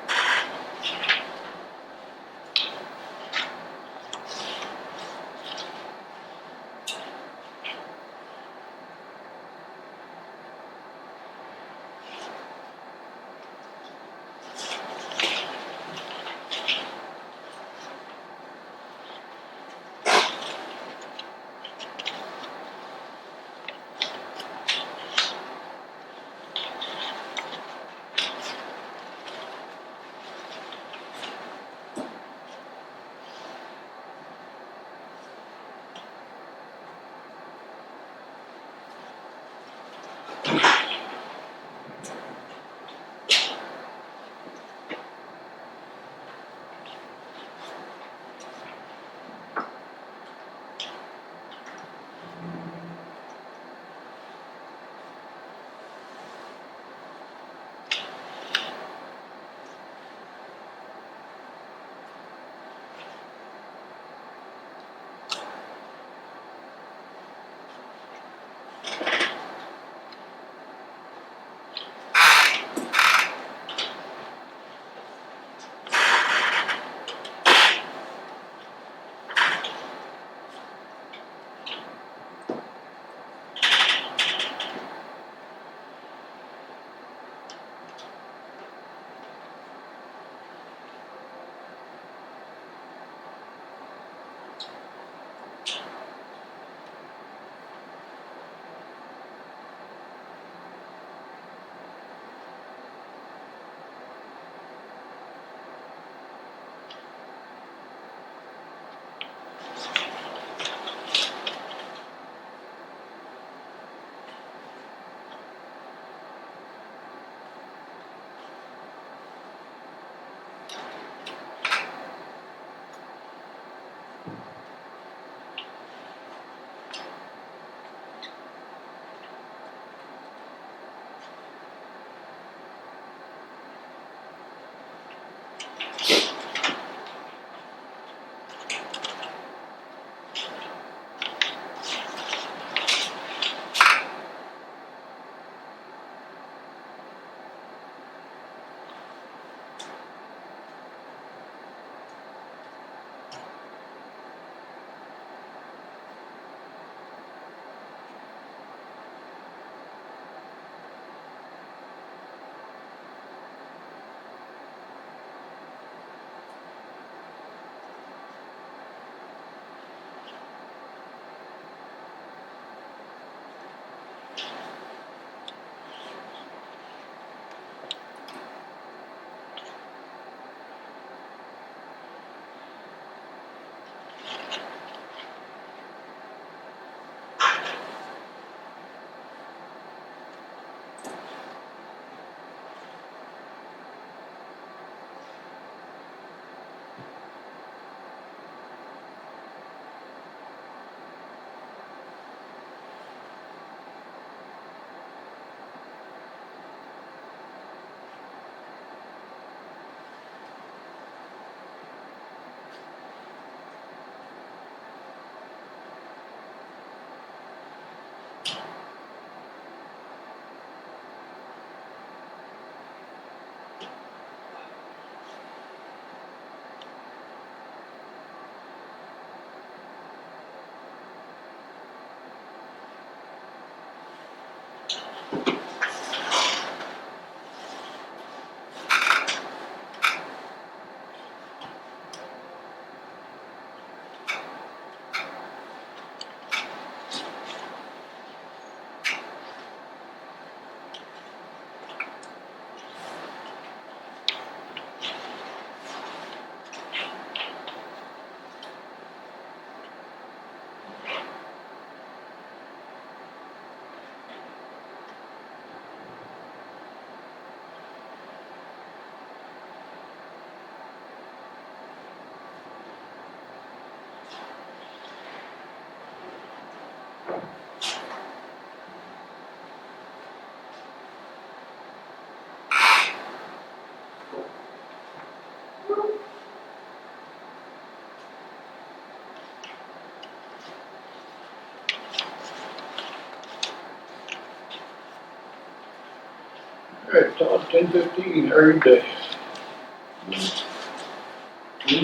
right, Todd, 10:15, Harry Day.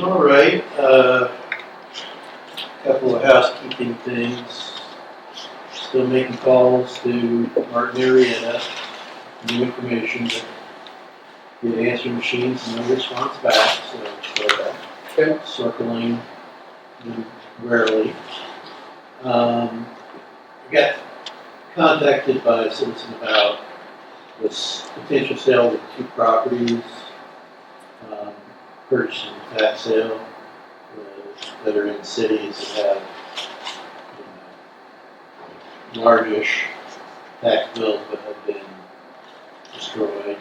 All right, couple of housekeeping things. Still making calls to Martin area, new information, but get answer machines, no response back, so Okay. circling them rarely. I got contacted by a citizen about this potential sale of 2 properties, purchase and tax sale, that are in cities that have largish tax bills that have been destroyed,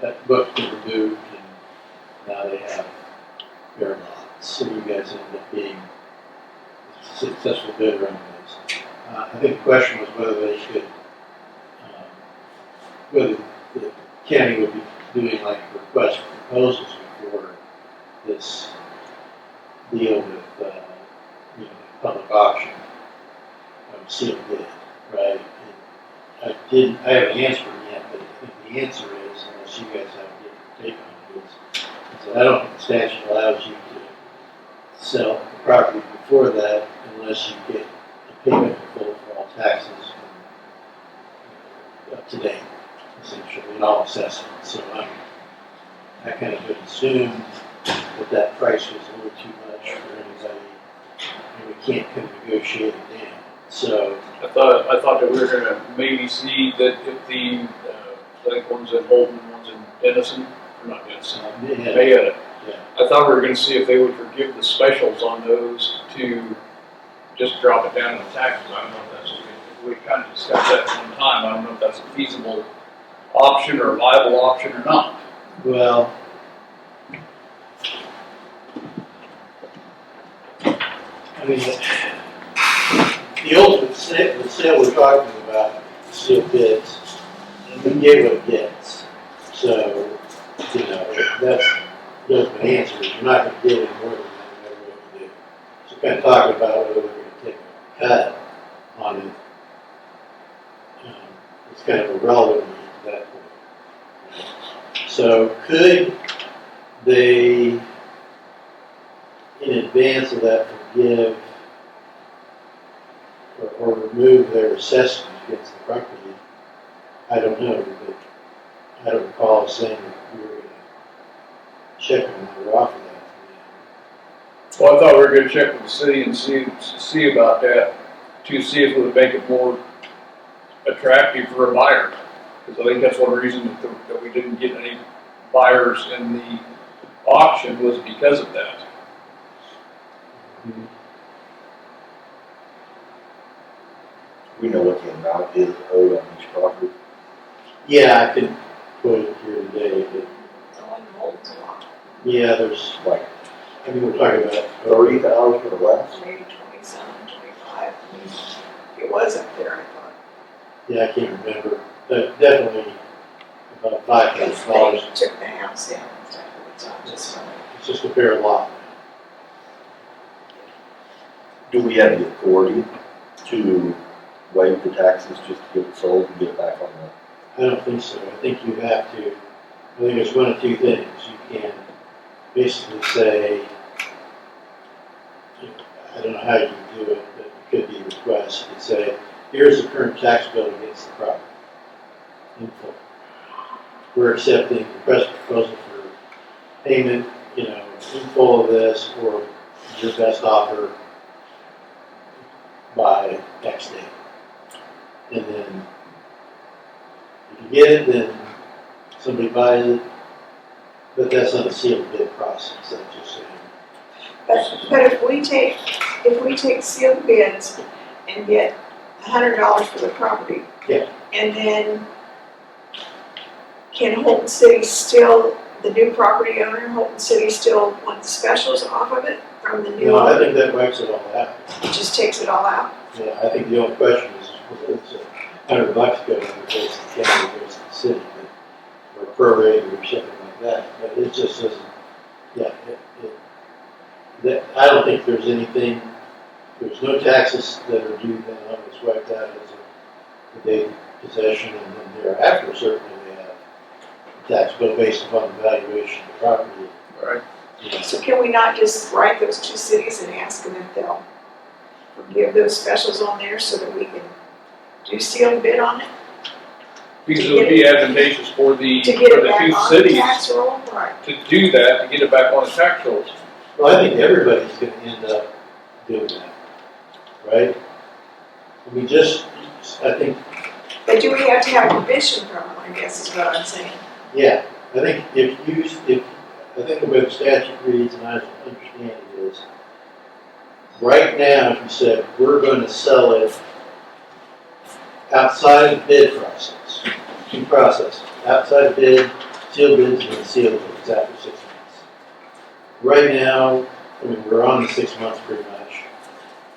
that book's been removed, and now they have bare lots. So you guys end up being a successful bidder on those. I think the question was whether they should, whether the county would be doing like request for proposals before this deal with, public auction, sealed bid, right? And I haven't answered yet, but I think the answer is, unless you guys have a different take on it, is that I don't think the statute allows you to sell the property before that unless you get a payment in full for all taxes up to date, essentially, and all assessments. So I kind of would assume that price was a little too much for anybody, and we can't kind of negotiate it down. So I thought that we were gonna maybe see that if the, I think one's in Holden, one's in Denison, or not Denison, Mayetta. Yeah. I thought we were gonna see if they would forgive the specials on those to just drop it down to the taxes. I don't know if that's, we kind of discussed that at one time. I don't know if that's a feasible option or a viable option or not. Well, I mean, the ultimate sale we're talking about is sealed bids, and we get what it gets. So, that's the ultimate answer is you're not going to get any more than that no matter what you do. So kind of talking about whether we're going to take a cut on it, it's kind of irrelevant at that point. So could they, in advance of that, forgive or remove their assessment against the property? I don't know, but I don't recall saying that we were going to check them when they were offered that. Well, I thought we were gonna check with the city and see about that, to see if it would make it more attractive for a buyer. Because I think that's one reason that we didn't get any buyers in the auction was because of that. We know what the amount is owed on each property. Yeah, I could put it here today, but The one holds a lot, yeah, there's, Like I mean, we're talking about 30,000 or less. maybe 27, 25. It was up there, I thought. yeah, I can't remember, but definitely about Because $5,000. they took the house down and stuff, it's not just funny. It's just a bare lot. Do we have the authority to waive the taxes just to get it sold and get it back on the? I don't think so. I think you have to, I think there's one of two things. You can basically say, I don't know how you do it, but it could be a request. You could say, here's the current tax bill against the property in full. We're accepting the request proposal for payment, in full of this, or your best offer by X date. And then if you get it, then somebody buys it, but that's not a sealed bid process, that's just saying. But if we take sealed bids and get $100 for the property. Yeah. And then can Holton City still, the new property owner, Holton City still want the specials off of it from the new No, I owner? think that wipes it all out. It just takes it all out? Yeah, I think the only question is, it's $100 going to goes to the county, goes to the city, or prorated or something like that, but it just doesn't, I don't think there's anything, there's no taxes that are due now, it's wiped out as a date of possession, and then thereafter certainly they have tax bill based upon the valuation of the property. Right. You know. So can we not just write those two cities and ask them if they'll forgive those specials on there so that we can do sealed bid on it? Because it would be advantageous for the To get it two back on the cities tax roll? Right. to do that, to get it back on the tax rolls. Well, I think everybody's gonna end up doing that, right? We just, I think, But do we have to have permission from them, I guess is what I'm saying. yeah, I think I think the way the statute reads, and I understand it is, right now, if you said, we're gonna sell it outside of the bid process, two processes, outside of bid, sealed bids, and then sealed bids after 6 months. Right now, I mean, we're on the 6 months pretty much,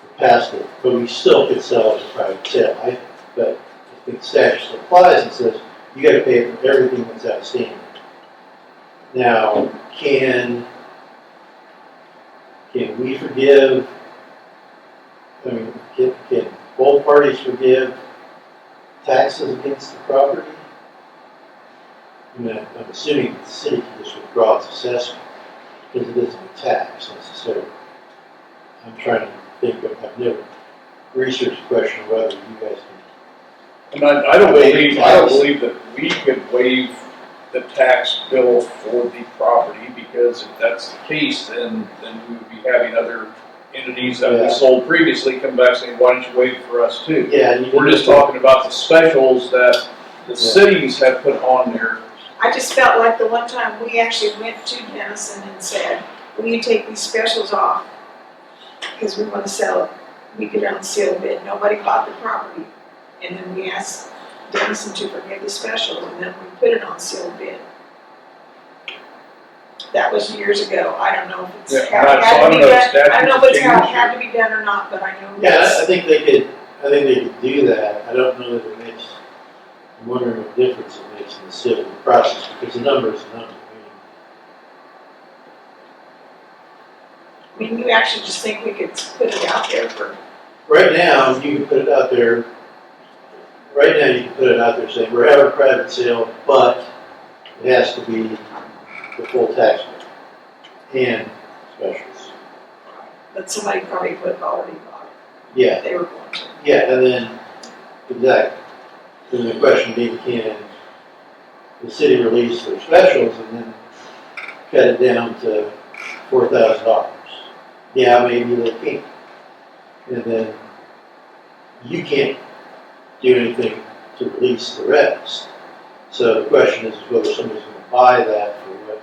we're past it, but we still could sell it as a private sale, I think, but I think the statute applies and says, you gotta pay for everything that's outstanding. Now, can we forgive, I mean, can both parties forgive taxes against the property? I mean, I'm assuming the city can just withdraw its assessment because it isn't a tax necessarily. I'm trying to think of, I've never researched the question of whether you guys can. And I don't believe that we could waive the tax bill for the property, because if that's the case, then we would be having other entities that we Yeah. sold previously come back saying, why don't you waive it for us too? Yeah, and you We're just talking about the specials that the cities have put on there. I just felt like the one time we actually went to Denison and said, will you take these specials off? Because we want to sell it. We could unseal bid. Nobody bought the property. And then we asked Denison to forgive the special, and then we put it on sealed bid. That was years ago. I don't know if it's Yeah, how it had to be done. I don't know if it's how it statutes had to be done or not, but I know Yeah, that's. I think they could do that. I don't know that it makes, I'm wondering what difference it makes in the civil process, because the number is a number. I mean, you actually just think we could put it out there for. Right now, you can put it out there, saying, we're having a private sale, but it has to be the full tax bill and specials. But somebody probably would have already bought it. Yeah, They were going to. yeah, and then, exactly. Then the question being, can the city release their specials and then cut it down to $4,000? Yeah, maybe they can. And then you can't do anything to release the rest. So the question is whether somebody's going to buy that for what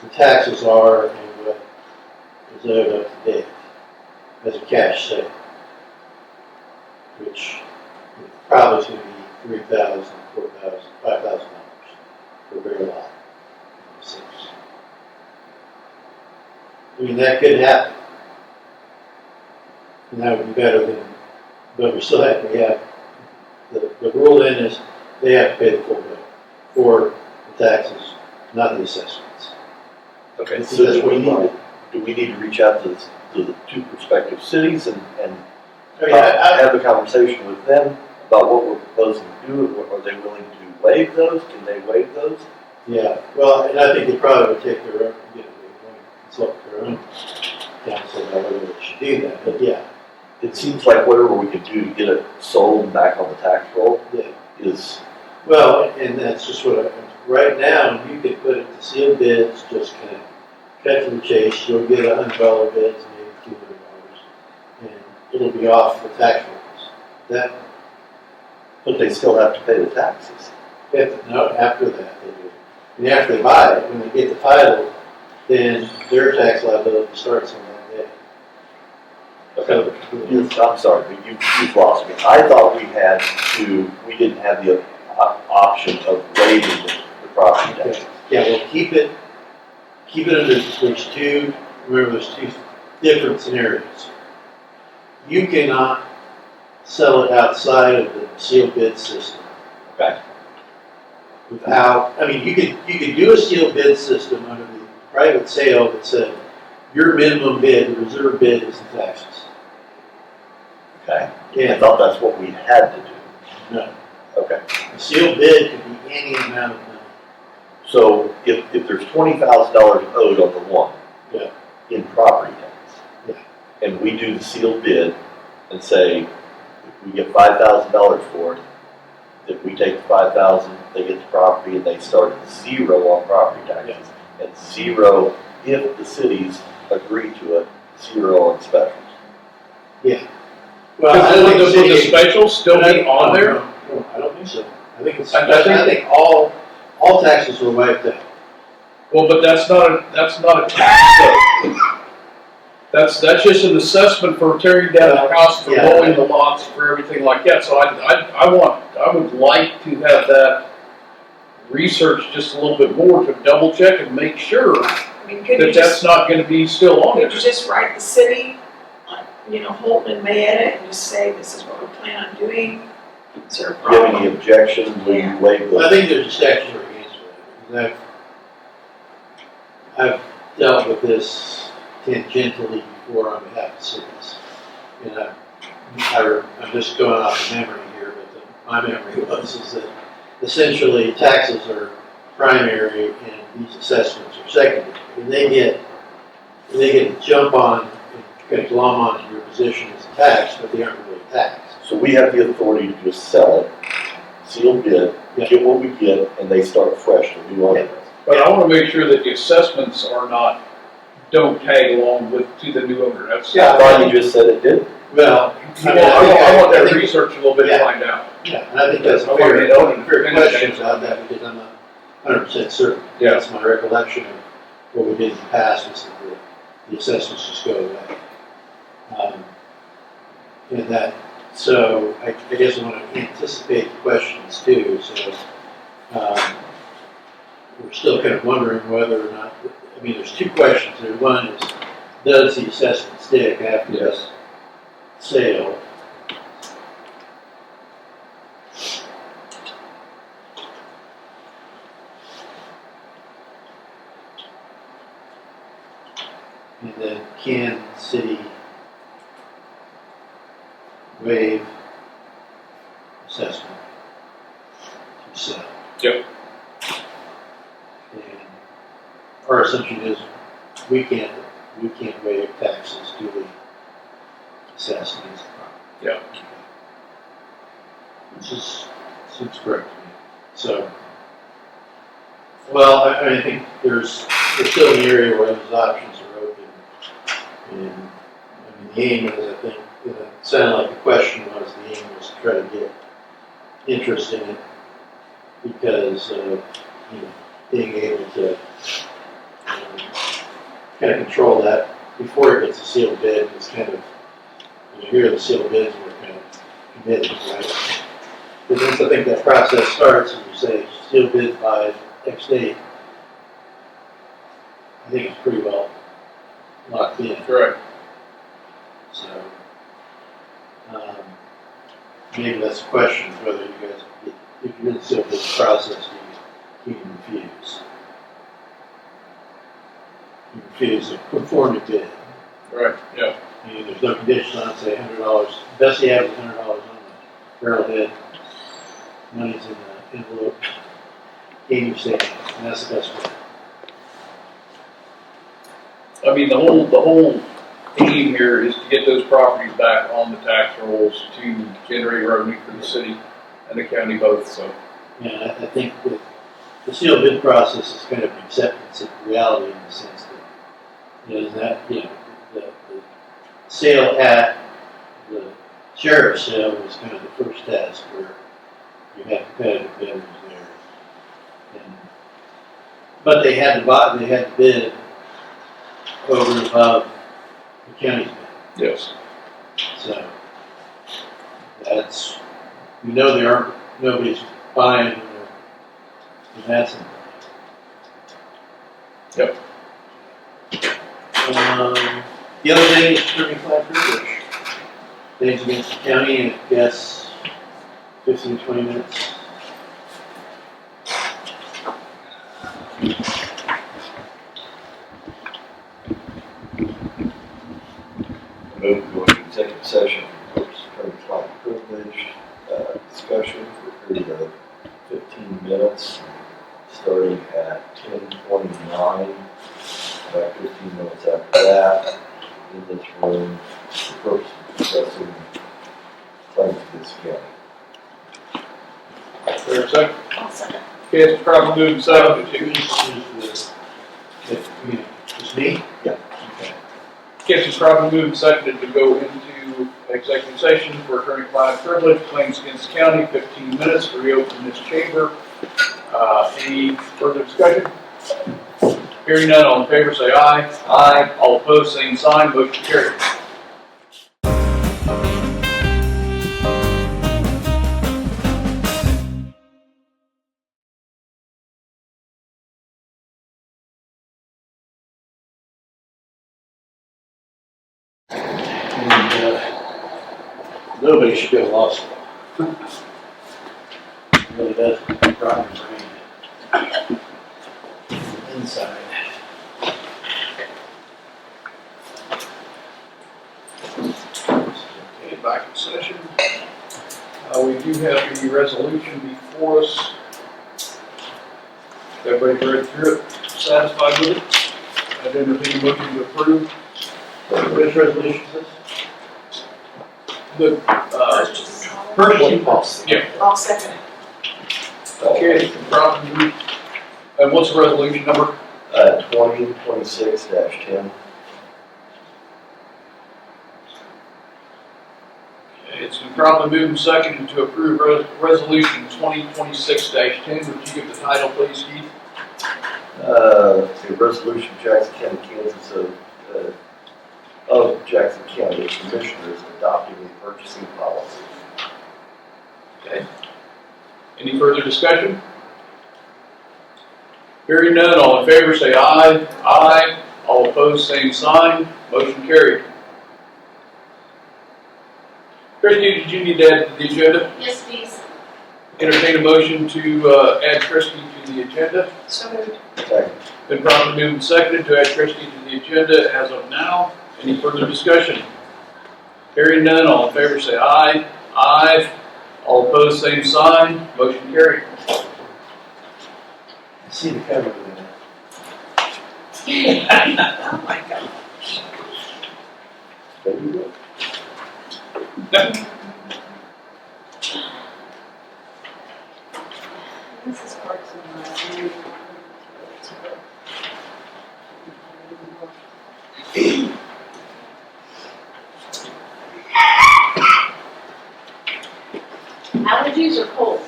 the taxes are and what is owed up to date as a cash sale, which probably is going to be $3,000, $4,000, $5,000 for a very lot. I mean, that could happen. And that would be better than, but we still have, the rule then is they have to pay the full bill for the taxes, not the assessments. Okay, This so is do what we need to reach out to the two prospective cities and I mean, have a conversation with them about what we're proposing to do? Are they willing to waive those? Can they waive those? yeah, well, and I think they probably would take their own, they want to consult their own counsel about whether they should do that, but yeah. It seems like whatever we could do to get it sold and back on the tax roll Yeah. is, Well, and that's just what right now, you could put it to sealed bids, just kind of cut to the chase, you'll get $100 bids, maybe $200, and it'll be off the tax rolls. That, but they still have to pay the taxes. after that, they do. And after they buy it, when they get the title, then their tax liability starts on that day. Okay. I'm sorry, but you've lost me. I thought we didn't have the option of waiving the property tax. Okay. Yeah, well, keep it under, there's two different scenarios. You cannot sell it outside of the sealed bid system. Okay. Without, I mean, you could do a sealed bid system under the private sale that said, your minimum bid, the reserve bid is the taxes. Okay. I Yeah, thought that's what we had to do. no. Okay. A sealed bid could be any amount of money. So if there's $20,000 owed on the one. Yeah. In property tax. Yeah. And we do the sealed bid and say, if we get $5,000 for it, then we take the 5,000, they get the property, and they start at 0 on property taxes. And 0 if the cities agree to it, 0 on specials. Well, I Would think the city- specials still be on there? No, I don't think so. I think it's, I think- I think all taxes were wiped out. Well, but that's not a tax though. That's just an assessment for tearing down the house, for Yeah. mowing the lots, for everything like that. So I would like to have that researched just a little bit more to double check and make sure I mean, could you that just, that's not gonna be still on could there. you just write the city, Holton and Mayetta, and just say, this is what we plan on doing? Is there a Do you have problem? any objections when you waive I the? think there's a statutory answer to that, because I've dealt with this tangentially before on behalf of cities. And I'm just going off of memory here, but my memory is that essentially taxes are primary and these assessments are secondary. And they get to jump on and kind of glom onto your position as a tax, but they aren't really tax. So we have the authority to just sell it, sealed bid, Yeah. get what we get, and they start fresh to do owners. But I wanna make sure that the assessments don't tag along to the new owner. That's. I thought you just said it did. Well, I want that think- research a little bit to Yeah. find out. Yeah, and I think that's a I want it open. fair question about that, because I'm not 100% certain. Yeah. That's my recollection of what we did in the past, was that the assessments just go away. And that, so I guess I want to anticipate the questions too, so, we're still kind of wondering whether or not, I mean, there's two questions there. One is, does the assessment stick after this sale? And then can the city waive assessment to sell? Yep. And our assumption is we can't waive taxes to the assessed against the property. Yeah. Which seems correct to me. So, well, I think there's still an area where those options are open. And, I mean, the aim is, I think, it sounded like the question was, the aim was to try to get interest in it because of, being able to kind of control that before it gets a sealed bid. It's kind of, here are the sealed bids, we're kind of committed, right? But once I think that process starts and you say sealed bid by X date, I think it's pretty well locked in. Correct. So, maybe that's a question, whether you guys, if you're in the sealed bid process, you can refuse. You refuse a conforming bid. Right, yeah. I mean, there's no condition on it, say $100. Best you have is $100 on the barrelhead. Money's in the envelope. Game you stay, and that's the best way. I mean, the whole aim here is to get those properties back on the tax rolls to generate revenue for the city and the county both, so. Yeah, I think that the sealed bid process is kind of an acceptance of reality in the sense that, the sale at the sheriff's sale was kind of the first test where you had competitive bidders there. But they had to bid over and above the county's bid. Yes. So that's, nobody's buying and that's it. Yep. The other thing is attorney-client privilege. Things against the county, and I guess 15, 20 minutes. Move to go into executive session for attorney-client privilege, discussion for a period of 15 minutes. starting at 10:29, about 15 minutes after that, in this room, for the purpose of discussing claims against the county. Is there a second? I'll second. Okay, it's probably moved and seconded to. It's me? Yeah. Okay. Yes, it's probably moved and seconded to go into executive session for attorney-client privilege, claims against the county, 15 minutes to reopen this chamber. Any further discussion? Hearing none, all in favor say aye. Aye. All opposed, same sign, motion carried. And, nobody should be a lawsuit. It really does rot your brain. Inside. Okay, back in session. We do have the resolution before us. Everybody read through it, satisfied with it? I'd entertain a motion to approve. Which resolution is this? The, Purchasing policy. yeah, I'll second it. okay, probably, and what's the resolution number? 2026-10. It's been probably moved and seconded to approve resolution 2026-10. Would you give the title, please, Keith? The resolution, Jackson County, Kansas, of Jackson County Commissioners adopting a purchasing policy. Okay. Any further discussion? Hearing none, all in favor say aye. Aye. All opposed, same sign. Motion carried. Kristie, did you need to add to the agenda? Yes, please. Entertain a motion to add Kristie to the agenda. So moved. Second. Been properly moved and seconded to add Kristie to the agenda as of now. Any further discussion? Hearing none, all in favor say aye. Aye. All opposed, same sign. Motion carried. See the cover of Oh, my God. There you go. This is Parks and Rec. Allergies or cold?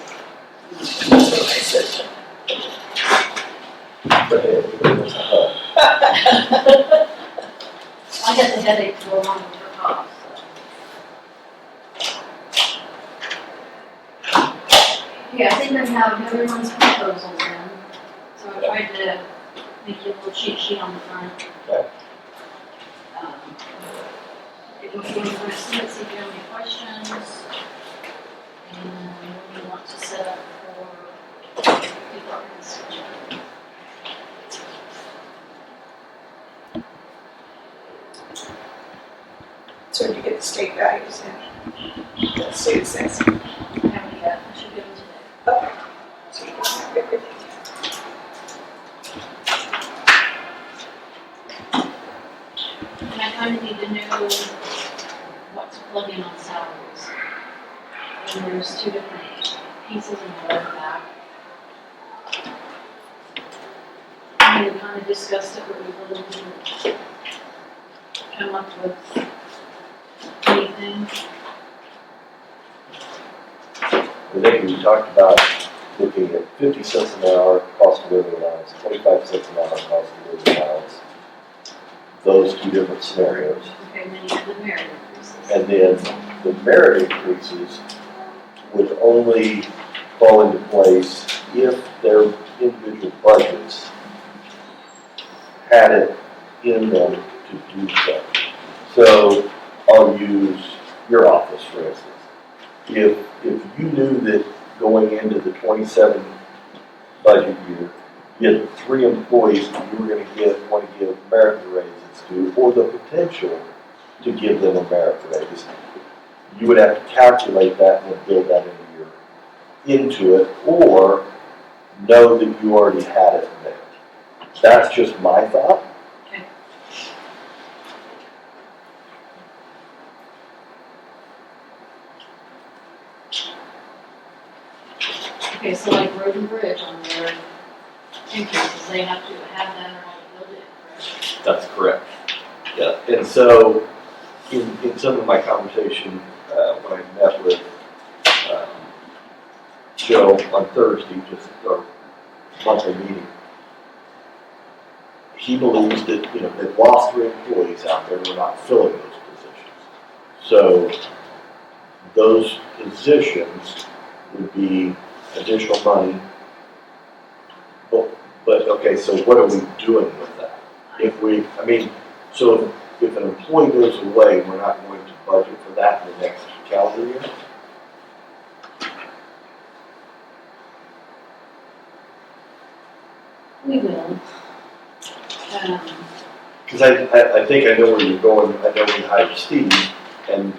I got the headache to go along with your cough, so. Yeah, I think I have everyone's proposals in, so I tried to make you a little cheat sheet on the front. Okay. If you want to see it, see if you have any questions. And we want to set up for departments. So did you get the state values in? The state says. Haven't yet, I should give them today. Okay. So you just have everything. And I kind of need to know what to plug in on salaries. And there's two different pieces in the red back. And we kind of discussed it, but we really didn't come up with anything. I think we talked about looking at 50 cents an hour cost of living allowance, 25 cents an hour cost of living allowance. Those two different scenarios. Okay, and then you have the merit increases. And then the merit increases would only fall into place if their individual budgets had it in them to do so. So I'll use your office, for instance. If you knew that going into the 27 budget year, you had 3 employees that you were going to want to give merit raises to, or the potential to give them a merit raise, you would have to calculate that and build that into it, or know that you already had it there. That's just my thought. Okay, so like road and bridge on their increases, they have to have that or have to build it, correct? That's correct. Yeah, and so in some of my conversation, when I met with Joe on Thursday, just our monthly meeting, he believes that, they've lost 3 employees out there, we're not filling those positions. So those positions would be additional money. But okay, so what are we doing with that? So if an employee goes away, we're not going to budget for that in the next calendar year? We will. Because I think I know where you're going. I know we hired Steve and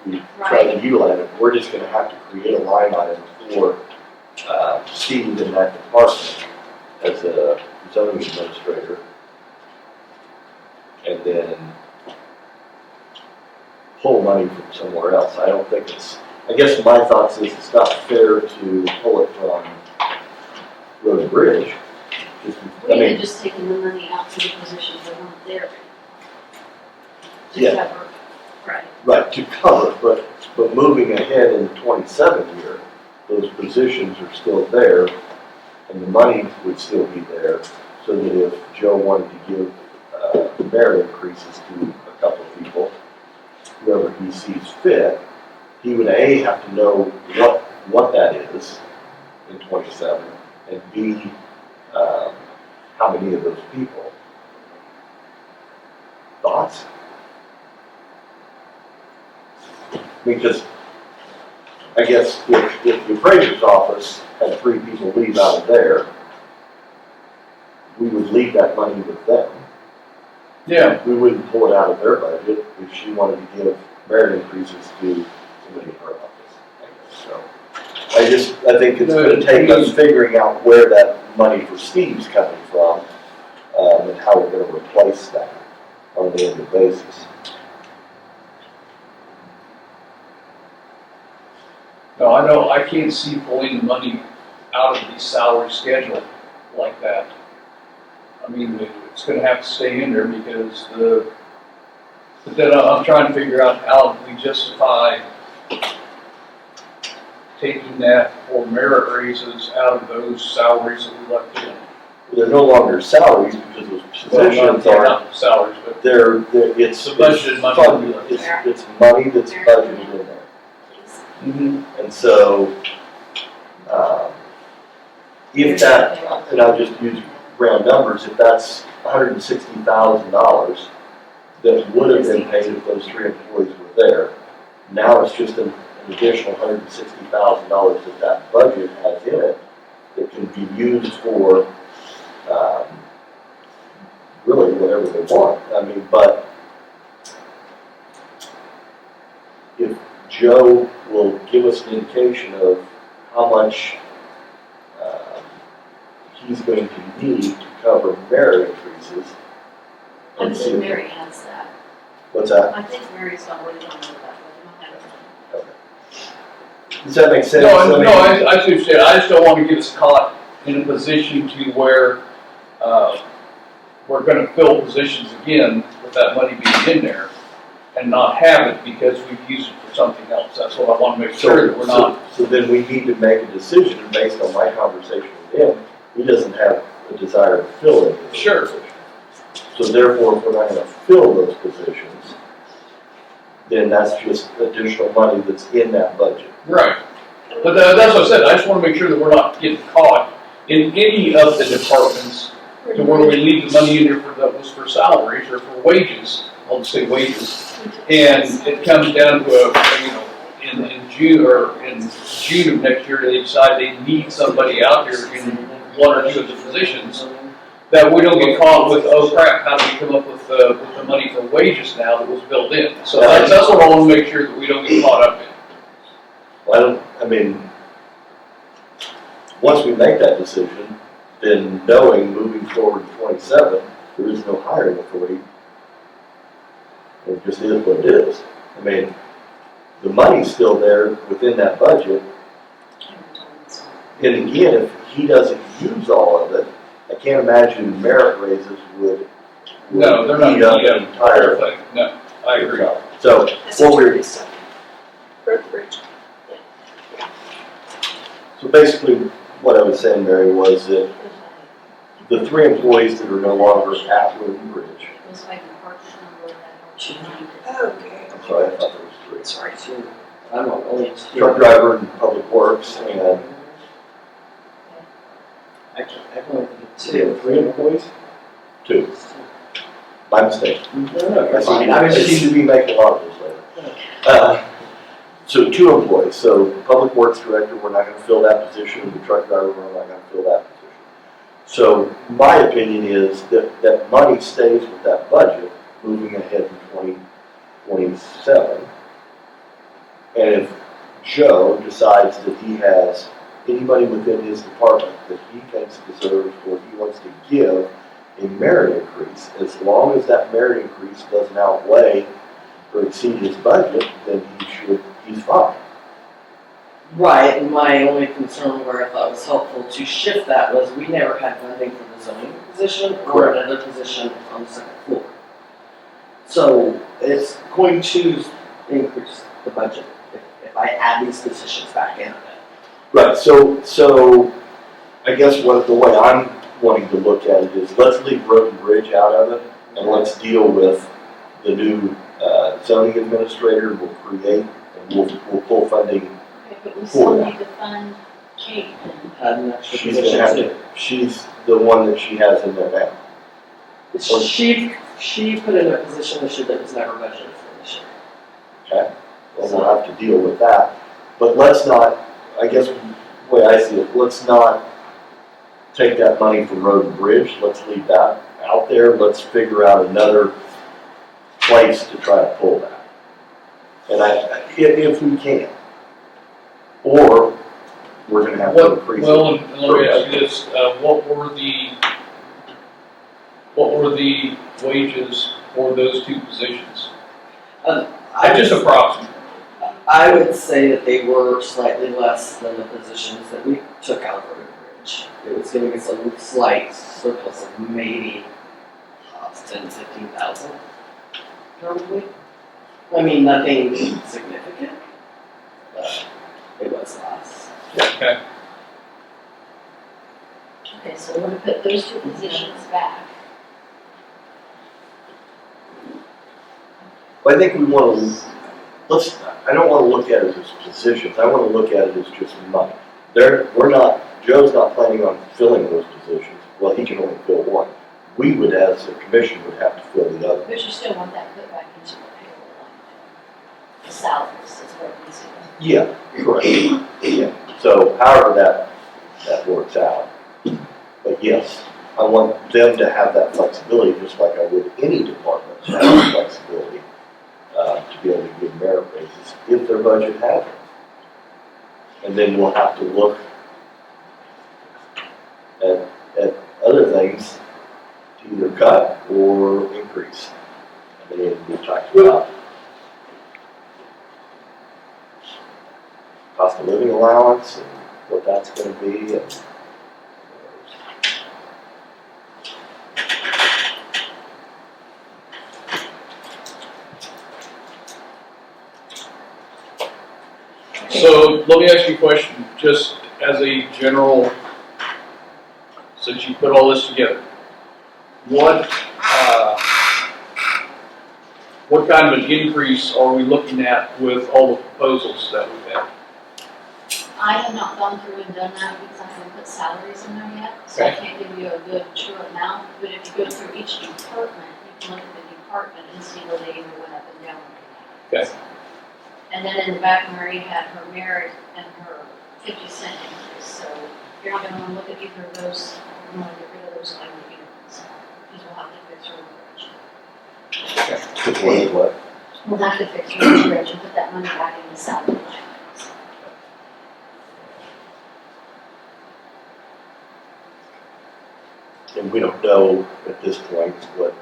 we try to utilize it. We're just gonna have to create a line item for Steve in that department as a zoning administrator. And then pull money from somewhere else. I don't think I guess my thoughts is it's not fair to pull it from Road and Bridge. We had just taken the money out for the positions that weren't there. To Yeah. cover, right. Right, to cover, but moving ahead in the 27 year, those positions are still there, and the money would still be there, so that if Joe wanted to give merit increases to a couple of people, whoever he sees fit, he would A, have to know what that is in 27, and B, how many of those people. Thoughts? Because I guess if the appraiser's office had 3 people leave out of there, we would leave that money with them. Yeah. We wouldn't pull it out of their budget if she wanted to give merit increases to somebody in her office, I guess. So I think it's gonna take us figuring out where that money for Steve's coming from, and how we're gonna replace that on an annual basis. No, I can't see pulling the money out of the salary schedule like that. I mean, it's gonna have to stay in there because but then I'm trying to figure out how we justify taking that for merit raises out of those salaries that we left in. They're no longer salaries because those positions Well, are, not salaries, but it's the budgeted money. funded. It's money that's budgeted in there. And so, if that, and I'll just use round numbers, if that's $160,000 that would have been paid if those 3 employees were there, now it's just an additional $160,000 that budget has in it that can be used for really whatever they want. I mean, but if Joe will give us an indication of how much he's going to need to cover merit increases. I and think see- Mary has that. What's that? I think Mary's already gone over that with him. Does that make sense? No, I see what you're saying. I just don't want to get us caught in a position to where we're gonna fill positions again with that money being in there and not have it because we've used it for something else. That's what I want to make sure that we're not. So then we need to make a decision, and based on my conversation with him, he doesn't have a desire to fill it. Sure. So therefore, if we're not gonna fill those positions, then that's just additional money that's in that budget. Right. But that's what I said. I just want to make sure that we're not getting caught in any of the departments to where we leave the money in there that was for salaries or for wages. I'll just say wages. And it comes down to in June of next year, they decide they need somebody out here in 1 or 2 of the positions, that we don't get caught with, oh crap, how do we come up with the money for wages now that was built in? So that's what I want to make sure that we don't get caught up in. Well, once we make that decision, then knowing moving forward to 27, there is no hiring authority. It just is what it is. I mean, the money's still there within that budget. And again, if he doesn't use all of it, I can't imagine merit raises would No, they're not eat up gonna an entire thing. No, I agree. So That's what we're attorney stuff. For the bridge. so basically what I was saying, Mary, was that the 3 employees that are no longer at Road and Bridge. Looks like the park number that helps you find it. Okay. I'm sorry, I thought there was 3. Sorry. I don't know, only Truck driver and public works and I can only think of we have 3 employees? 2. My mistake. No, you're I fine. I was seem just, to be making a lot of those later. So 2 employees, so public works director, we're not gonna fill that position, the truck driver, we're not gonna fill that position. So my opinion is that that money stays with that budget moving ahead in 2027. And if Joe decides that he has anybody within his department that he thinks deserves or he wants to give a merit increase, as long as that merit increase doesn't outweigh or exceed his budget, then he's fine. right, and my only concern where I thought was helpful to shift that was we never had funding for the zoning position or Correct. another position on the second floor. So it's going to increase the budget if I add these positions back in. Right, so I guess the way I'm wanting to look at it is let's leave road and bridge out of it and let's deal with the new zoning administrator we'll create and we'll pull funding. Okay, but we For still that. need to fund Kate and Add an extra She's gonna position have too. to, she's the one that she has in there now. She put in a position this year that was never budgeted for this year. Okay, well, we'll have to deal with that, but let's not, I guess, the way I see it, let's not take that money from road and bridge, let's leave that out there, let's figure out another place to try to pull that. And if we can, or we're gonna have to increase it. Well, and let me ask you this, what were the wages for those 2 positions? Just approximate. I would say that they were slightly less than the positions that we took out of Road and Bridge. It was giving us a slight surplus of maybe 10, 15,000, probably. I mean, nothing significant, but it was less. Okay. Okay, so we're gonna put those 2 positions back. But I think we wanna, I don't wanna look at it as positions, I wanna look at it as just money. Joe's not planning on filling those positions, well, he can only fill one. We would, as a commission, would have to fill the other. But you still want that put back into the payroll line. The salaries is where it needs to go. Yeah, correct, yeah, so however that works out. But yes, I want them to have that flexibility, just like I would any department, to have the flexibility to be able to give merit raises if their budget has it. And then we'll have to look at other things to either cut or increase. I mean, we talked about cost of living allowance and what that's gonna be and So let me ask you a question, just as a general, since you put all this together, what kind of an increase are we looking at with all the proposals that we've had? I have not gone through and done that because I haven't put salaries in there yet, so I can't give you a good true amount. But if you go through each department, you can look at the department and see where they either went up and down. Okay. And then in the back, Marie had her merit and her 50-cent increase, so you're not gonna wanna look at either of those, you wanna get rid of those line items. Because we'll have to fix road and bridge. what? We'll have to fix road and bridge and put that money back in the salary line items. And we don't know at this point what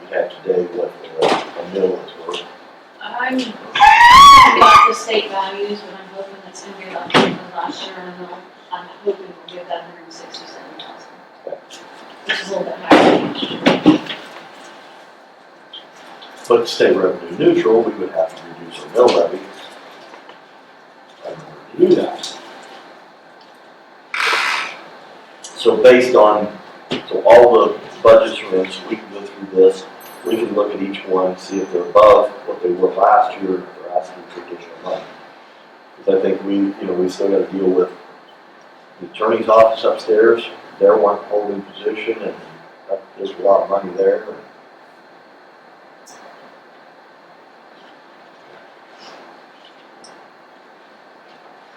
you have today, what a mill is worth. I'm about the state values, but I'm hoping it's gonna be about the same as last year, and I'm hoping we'll get that 167,000. Which is a little bit higher than last year. But to stay revenue neutral, we would have to reduce our mill levy in order to do that. So based on, so all the budgets are in, so we can go through this, we can look at each one, see if they're above what they were last year, if they're asking for additional money. Because I think we still gotta deal with the attorney's office upstairs, they're one holding position, and there's a lot of money there.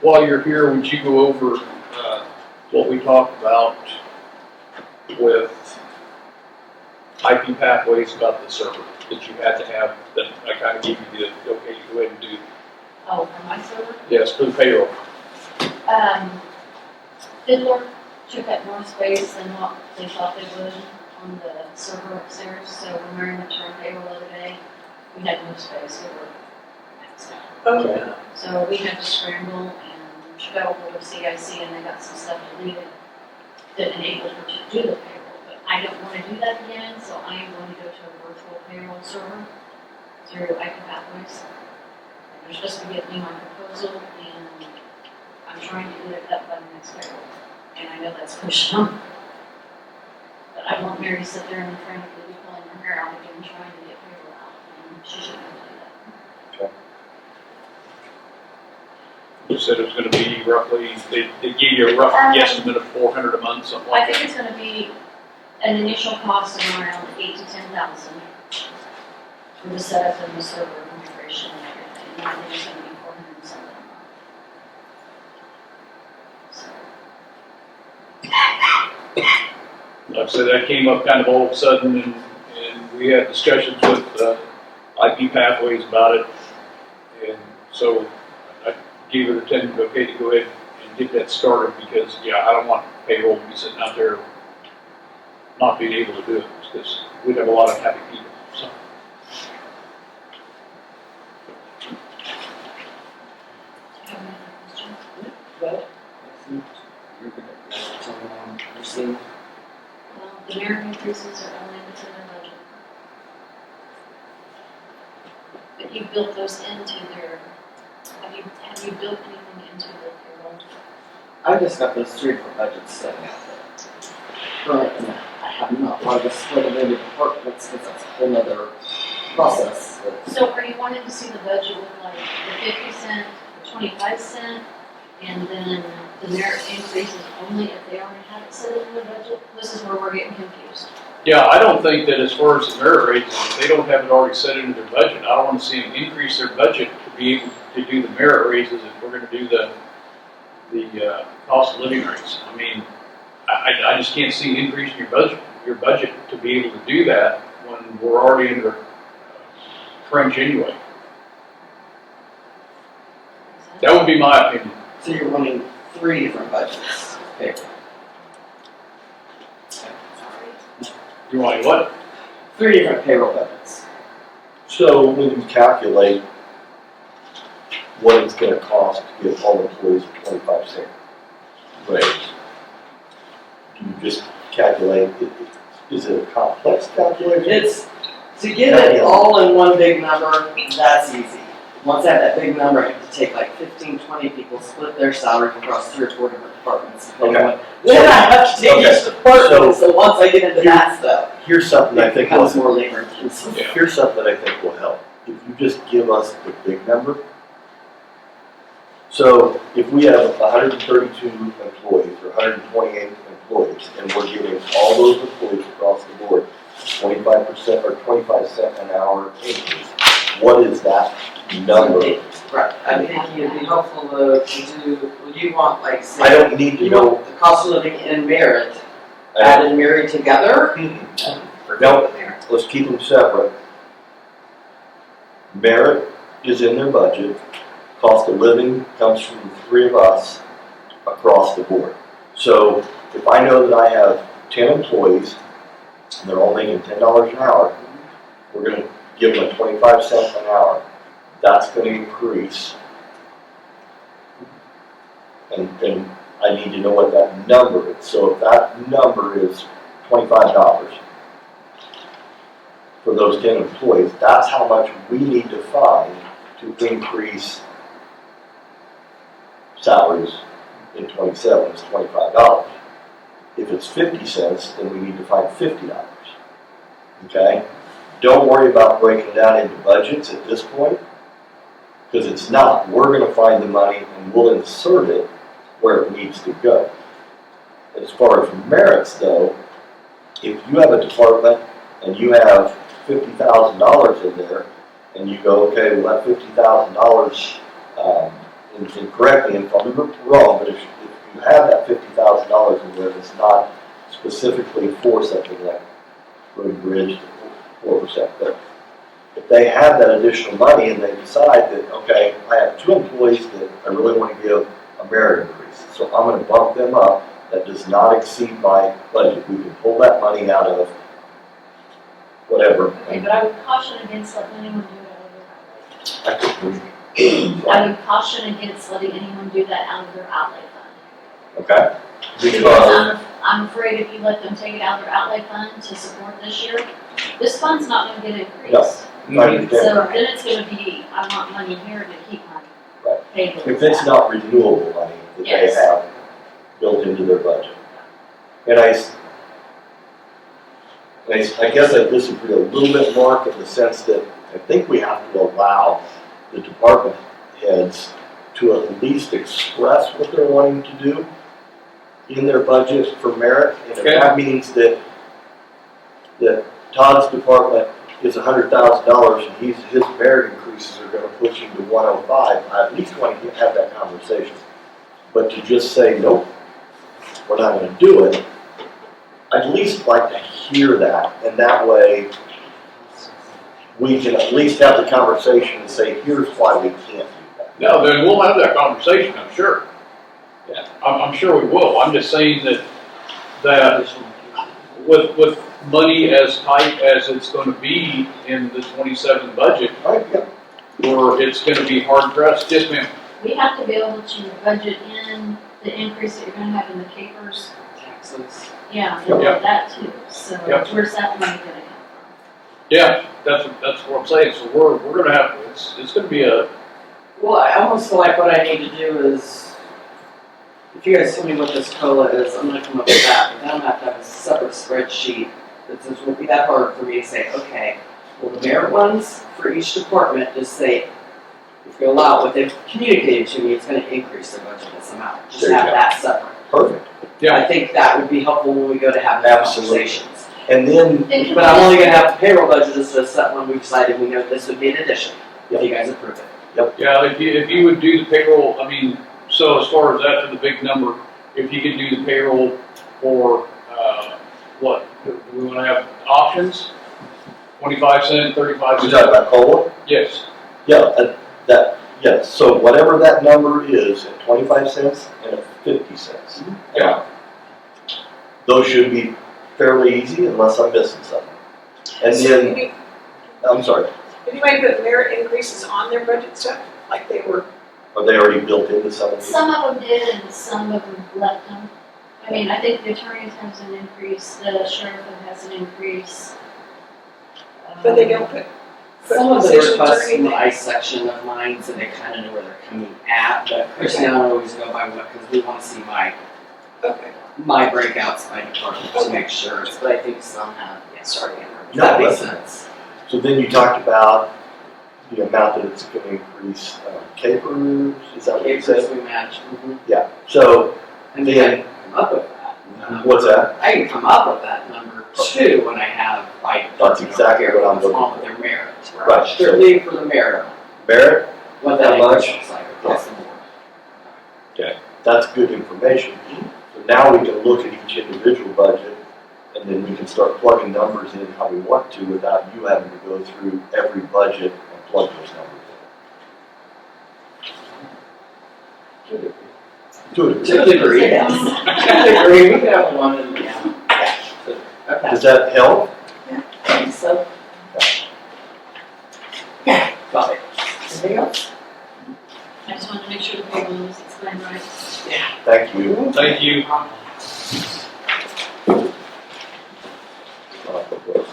While you're here, would you go over what we talked about with IP pathways about the server that you had to have, that I kind of gave you the okay to go ahead and do? Oh, for my server? Yes, for the payroll. Fiddler took up more space than what they thought they would on the server upstairs, so when Mary went to our payroll the other day, we had no space, we were maxed out. Okay. So we had to scramble and go over to CIC, and they got some stuff deleted that enabled her to do the payroll, but I don't want to do that again, so I am going to go to a virtual payroll server through IP Pathways. They're supposed to get me my proposal, and I'm trying to get it up by the next payroll. And I know that's pushed on. But I want Mary to sit there and frantically be pulling her hair out again, trying to get payroll out, and she shouldn't do that. You said it was gonna be roughly, they gave you a rough guesstimate of $400 a month, something I like think that. it's gonna be an initial cost of around 8,000 to 10,000 for the setup and the server configuration and everything. And I think it's gonna be 400 and something a month. So. Like I said, that came up kind of all of a sudden, and we had discussions with IP Pathways about it. And so I gave her the tentative okay to go ahead and get that started, because, yeah, I don't want payroll to be sitting out there not being able to do it, because we'd have a lot of happy people, so. Do you have any other questions? Well, proceed. Well, the merit increases are only into their budget. But you built those into their, have you built anything into the payroll? I just got those three different budgets sitting out there. Currently, I have not wanted to split them into departments, because that's a whole nother process. So are you wanting to see the budget with like the 50 cent, the 25 cent, and then the merit increases only if they already have it set in the budget? This is where we're getting confused. Yeah, I don't think that as far as the merit raises, if they don't have it already set into their budget, I don't want to see them increase their budget to be able to do the merit raises if we're going to do the cost of living rates. I mean, I just can't see increasing your budget to be able to do that when we're already under crunch anyway. That would be my opinion. So you're running three different budgets. Okay. You want what? Three different payroll budgets. So when you calculate what it's gonna cost to give all employees a 25-cent raise, do you just calculate, is it a complex calculation? It's, to get it all in one big number, that's easy. Once I have that big number, I have to take like 15, 20 people, split their salaries across 3 or 4 different departments. Okay. Then I have to take Okay. each department, so once I get into that stuff, Here's something I it think becomes will, more labor intensive. Yeah. here's something I think will help. If you just give us the big number. So if we have 132 employees or 128 employees, and we're giving all those employees across the board 25% or 25 cent an hour increase, what is that number? Right, I think it'd be helpful to do, would you want like, I say, don't need to you know. want the cost of living and merit, I add and married together? don't- No, let's keep them separate. Merit is in their budget. Cost of living comes from the 3 of us across the board. So if I know that I have 10 employees, and they're all making $10 an hour, we're gonna give them a 25 cents an hour. That's gonna increase. And I need to know what that number is. So if that number is $25 for those 10 employees, that's how much we need to find to increase salaries in 27 is $25. If it's 50 cents, then we need to find $50. Okay? Don't worry about breaking it down into budgets at this point, because it's not. We're going to find the money and we'll insert it where it needs to go. As far as merits, though, if you have a department and you have $50,000 in there, and you go, okay, well, that $50,000, and correct me if I'm wrong, but if you have that $50,000 in there that's not specifically for something like road and bridge, 4%, but if they have that additional money and they decide that, okay, I have 2 employees that I really want to give a merit increase, so I'm going to bump them up, that does not exceed my budget. We can pull that money out of whatever. Okay, but I would caution against letting anyone do that out of their outlay. I I would caution against letting anyone do that out of their outlay fund. Okay? Because I'm afraid if you let them take it out of their outlay fund to support this year, this fund's not gonna get increased. I understand. So then it's gonna be, I want money here to keep my Right. pay bills If it's out. not renewable money that they Yes. have built into their budget. And I guess I disagree a little bit, Mark, in the sense that I think we have to allow the department heads to at least express what they're wanting to do in their budget for merit. And if Okay. that means that Todd's department is $100,000 and his merit increases are gonna push him to 105, I at least want to have that conversation. But to just say, nope, we're not gonna do it, I'd at least like to hear that, and that way we can at least have the conversation and say, here's why we can't do that. No, then we'll have that conversation, I'm sure. Yeah. I'm sure we will. I'm just saying that with money as tight as it's gonna be in the 27 budget, Right, yeah. where it's gonna be hard pressed. Yes, ma'am. We have to be able to budget in the increase that you're gonna have in the capers. Taxes. Yeah, Yep. and that too. So Yep. where's that money gonna come Yeah, that's what I'm saying. So we're gonna have, it's gonna be a, Well, I almost feel like what I need to do is, if you guys tell me what this COLA is, I'm gonna come up with that, but then I'm gonna have to have a separate spreadsheet. It won't be that hard for me to say, okay, well, the merit ones for each department, just say, if you allow what they've communicated to me, it's gonna increase their budget this amount. Just There you have go. that separate. Perfect. Yeah. I think that would be helpful when we go to have these Absolutely. conversations. And then, from? But I'm only gonna have the payroll budget as a set when we decided we know this would be an addition, if you guys approve it. yeah, if you would do the payroll, I mean, so as far as that for the big number, if you could do the payroll for, what, do we wanna have options? 25 cent, 35 you cent? talking about COLA? Yes. Yeah, yes, so whatever that number is at 25 cents and at 50 cents. Yeah. Those should be fairly easy unless I'm missing something. And then, I'm sorry, Did anybody put merit increases on their budget stuff, like they were? are they already built into some of these? Some of them did and some of them left them. I mean, I think the attorneys has an increase, the sheriff has an increase. But they don't put Some of the positions or requests in the anything. ICE section of mine, so they kind of know where they're coming at, but Kristie and I don't always go by what, because we want to see my Okay, breakouts by department to make sure, but I think some have, yeah. sorry. Does that No, make that's- sense? So then you talked about the amount that it's going to increase capers, is that what you Capers said? we match, Yeah, so and then I can come up with that. what's that? I can come up with that number too when I have my. That's exactly what I'm looking on for. with their merit, Right, right? Strictly for the merit, Merit, what that How much? increase looks like across the board. that's good information. So now we can look at each individual budget and then we can start plugging numbers in how we want to without you having to go through every budget and plug those numbers in. To a degree. To a degree, yes. To a degree, we can have one and, yeah. Does that help? So. Yeah, got it. Anything else? I just wanted to make sure the payroll was explained right. Thank you. Thank you.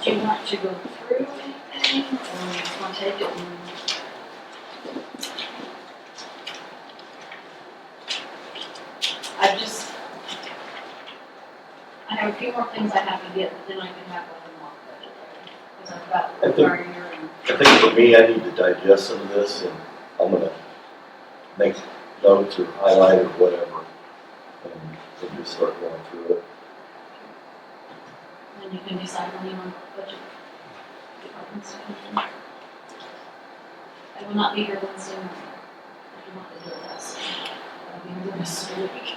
Do you want to go through anything, or you just want to take it and? I have a few more things I have to get, but then I can have a mock budget ready, because I've got the prior year and. I think for me, I need to digest some of this, and I'm gonna make notes or highlight or whatever, and just start going through it. Then you can decide when you want budget departments to come in. I will not be here Wednesday morning. I do not do it last. I'll be here the rest of the week.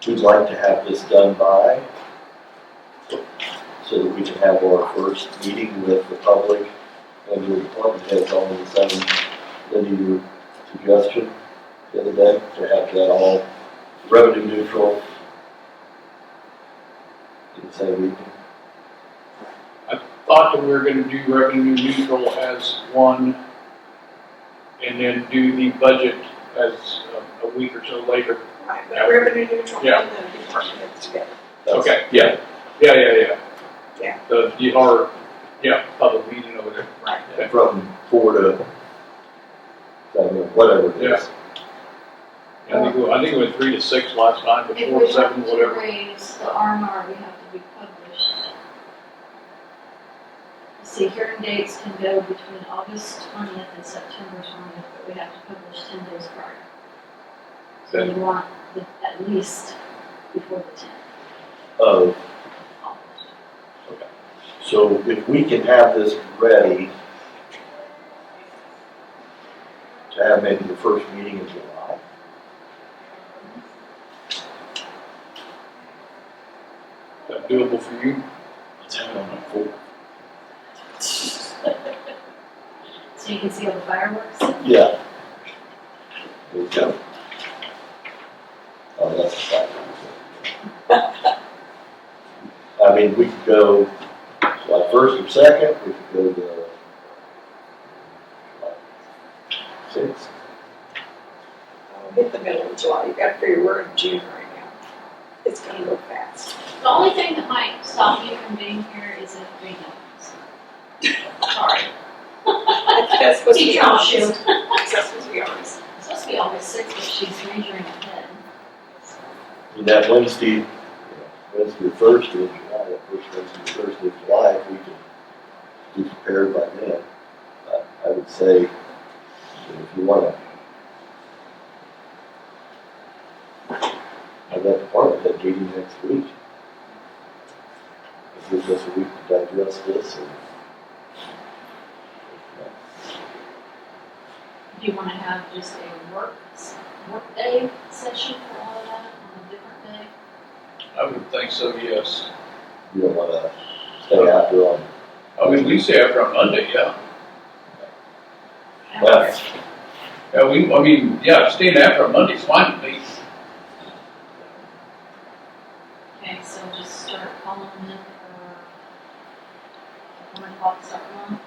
We'd like to have this done by, so that we can have our first meeting with the public and your department heads all in the same, Lindy, your suggestion the other day, to have that all revenue neutral in the same meeting. Thought that we were gonna do revenue neutral as one, and then do the budget as a week or so later. Right, but revenue neutral Yeah. and then department heads together. Okay, yeah. Yeah. Yeah. Public meeting over there. Right. Okay. From 4 to 7, whatever it is. I think we went 3 to 6 last time, but If 4 to we 7, want to whatever. raise the R&R, we have to be published. See, hearing dates can go between August 20th and September 20th, but we have to publish 10 days prior. So Okay. we want at least before the 10th Oh, published. so if we can have this ready to have maybe the first meeting in July. Is that doable for you? Let's have it on the 4th. So you can see all the fireworks. Yeah. There we go. Oh, that's a fact. I mean, we could go July 1st or 2nd, we could go to July 6th. Hit the middle of July, you gotta figure we're in June right now. It's gonna go fast. The only thing that might stop you from being here is if rain happens. Sorry. That's supposed to be Teacher August. shield. That's supposed to be August. It's supposed to be August 6th, but she's majoring ahead. And that Wednesday or Thursday of July, that first Wednesday or Thursday of July, if we could be prepared by then. I would say, that if you want to have that department head meeting next week, it gives us a week to digest this and Do you want to have just a work day session for all of that on a different day? I would think so, yes. you don't want to stay after on. I mean, we say after on Monday, yeah. Well, Staying after on Monday's fine with me. Okay, so just start calling in for 1 o'clock start one.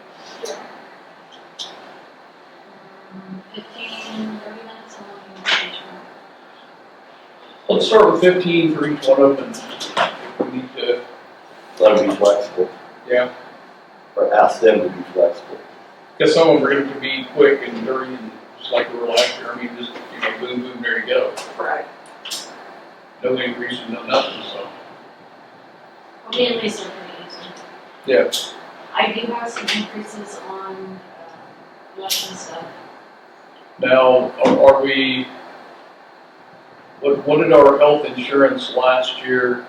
15, 30 minutes, how long do you want to each one? Let's start with 15 for each one of them, and we need to, let them be flexible, yeah. or ask them to be flexible. Because some of them are going to be quick and dirty, and just like we were last year. I mean, just, boom, boom, there you go. Right. No increase, no nothing, so. Well, me and Lisa are pretty easy. Yeah. I do have some increases on election stuff. Now, are we, what did our health insurance last year,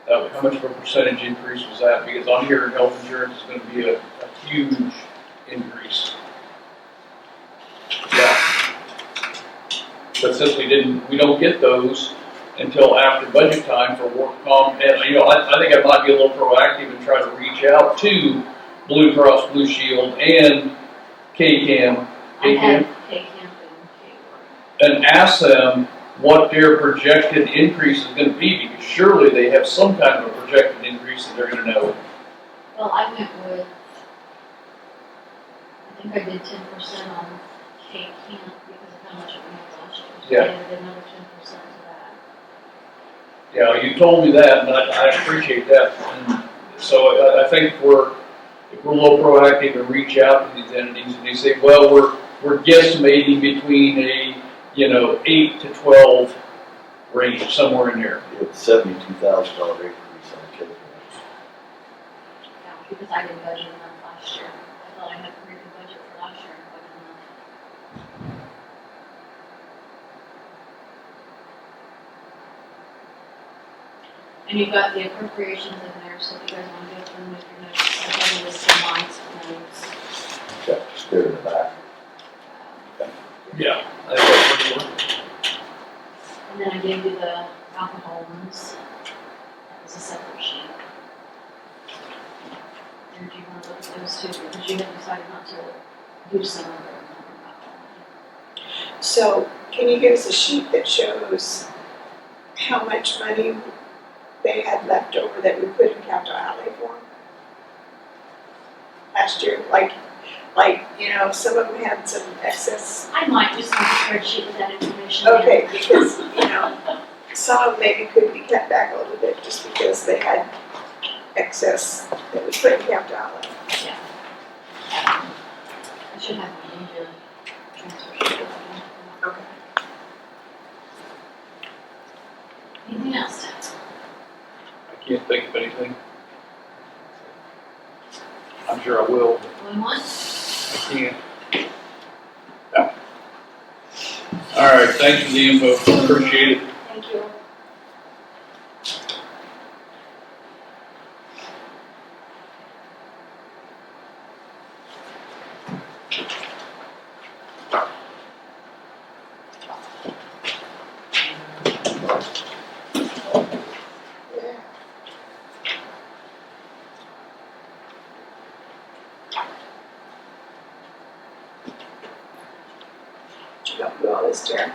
how much of a percentage increase was that? Because on here, health insurance is going to be a huge increase. Yeah. But since we don't get those, until after budget time for work comp. And, I think I might be a little proactive and try to reach out to Blue Cross Blue Shield and KCAM, I had K-Camp and and ask them what their projected increase is gonna be, because surely they have some kind of a projected increase that they're gonna know. Well, I went with, I think I did 10% on K-Camp because of how much it went last year. So Yeah. I added another 10% to that. Yeah, you told me that, and I appreciate that. And so I think if we're a little proactive and reach out to these entities and they say, well, we're guesstimating between a, 8 to 12 range, somewhere in there. It's $72,000 increase on kids. Yeah, because I didn't budget enough last year. I thought I had a pretty good budget for last year and wasn't enough. And you've got the appropriations in there, so if you guys want to go through them with your notes, I have a list of lines of notes. Okay, there in the back. Yeah. I think that's pretty good. And then I gave you the alcohol ones. That was a separate sheet. And do you want to look at those too, because you have decided not to do some of them. So can you give us a sheet that shows how much money they had left over that we put in capital outlay for them? Last year, some of them had some excess. I might just want a spreadsheet with that information. in. Okay, because, some of them maybe could be cut back a little bit just because they had excess that we put in capital outlay. I should have one in your transfer sheet. Okay. Anything else? I can't think of anything. I'm sure I will, but Going once? I can't. Yeah. All right, thanks for the info, appreciate it. Thank you. You don't do all this, Tara.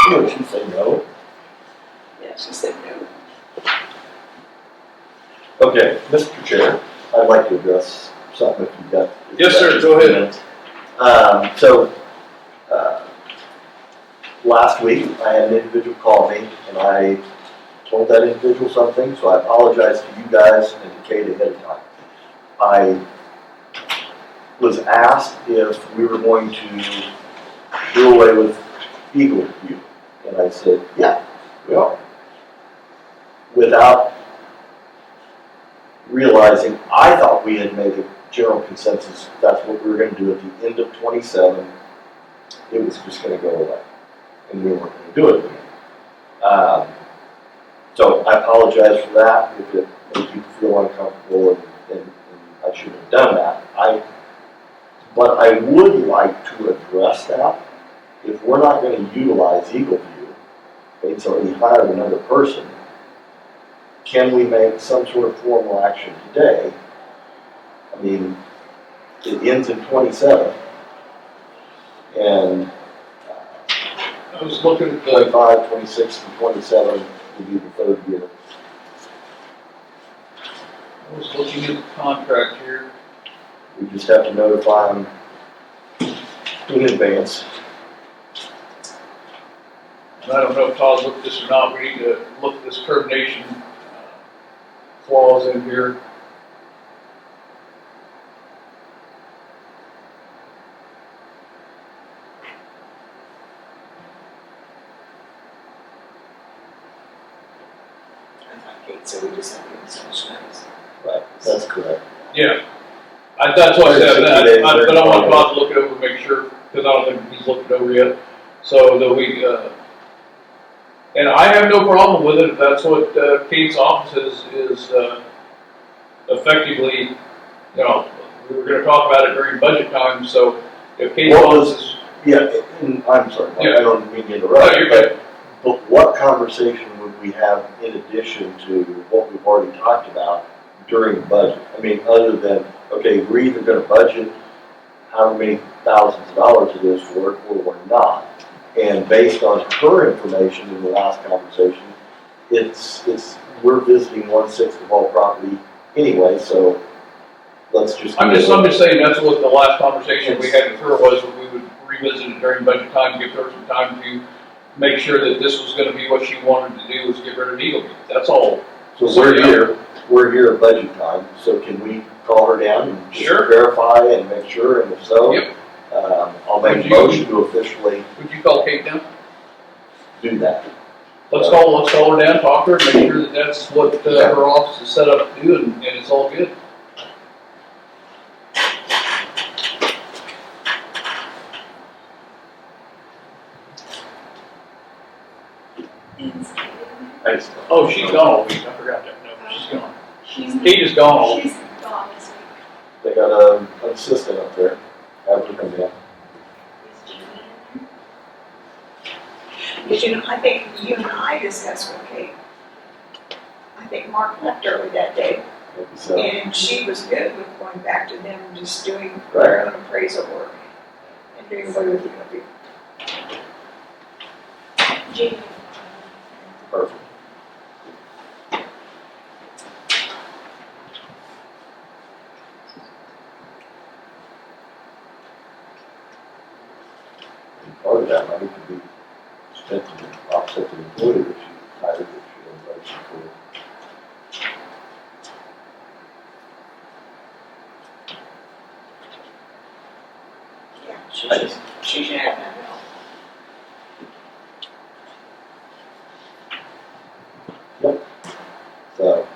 Would you say no? Yeah, she said no. Okay, Mr. Chair, I'd like to address something if you've got. Yes, sir, go ahead. Last week, I had an individual call me, and I told that individual something, so I apologize to you guys and to Kate ahead of time. I was asked if we were going to do away with EagleView, and I said, yeah, we are. Without realizing, I thought we had made a general consensus, that's what we were gonna do at the end of 27. It was just gonna go away, and we weren't gonna do it again. So I apologize for that, if it made people feel uncomfortable, and I shouldn't have done that. But I would like to address that. If we're not gonna utilize EagleView, Kate's already hired another person, can we make some sort of formal action today? I mean, it ends in 27, and I was looking at the, 25, 26, and 27 will be the third year. I was looking at the contract here. We just have to notify them in advance. And I don't know if Todd looked at this or not, we need to look at this termination clause in here. I thought Kate said we just have to give so much notice. Right, that's correct. Yeah. That's what I said, but I want Todd to look it over, make sure, because I don't think he's looked it over yet. So that we, and I have no problem with it if that's what Kate's office is effectively, we were gonna talk about it during budget time, so if Kate's What office was- is, Yeah, and I'm sorry, Mike, I don't mean to interrupt. No, you're good. But what conversation would we have in addition to what we've already talked about during budget? I mean, other than, okay, we're either gonna budget how many thousands of dollars it is for it, or we're not. And based on her information in the last conversation, we're visiting 1/6 of all property anyway, so let's just. I'm just saying that's what the last conversation we had with her was, that we would revisit it during budget time, give her some time to make sure that this was gonna be what she wanted to do, was get rid of EagleView. That's all. So we're here at budget time, so can we call her down and just Sure. verify and make sure, and if so? Yep. I'll make a motion to officially Would you call Kate down? do that. Let's call her down, talk to her, make sure that that's what her office is set up to do, and it's all good. Oh, she's gone all week, I forgot that, no, she's gone. Kate is gone all week. She's gone this week. They got an assistant up there, have her come in. Is Jamie in there? But you know, I think you and I discussed with Kate. I think Mark left early that day, Maybe so. and she was good with going back to them, just doing Right. their own appraisal work. And doing away with EagleView. Jamie. Perfect. And part of that money could be spent to offset the employee that she hired, that she had budgeted for. Yeah, I just- she should have that help. So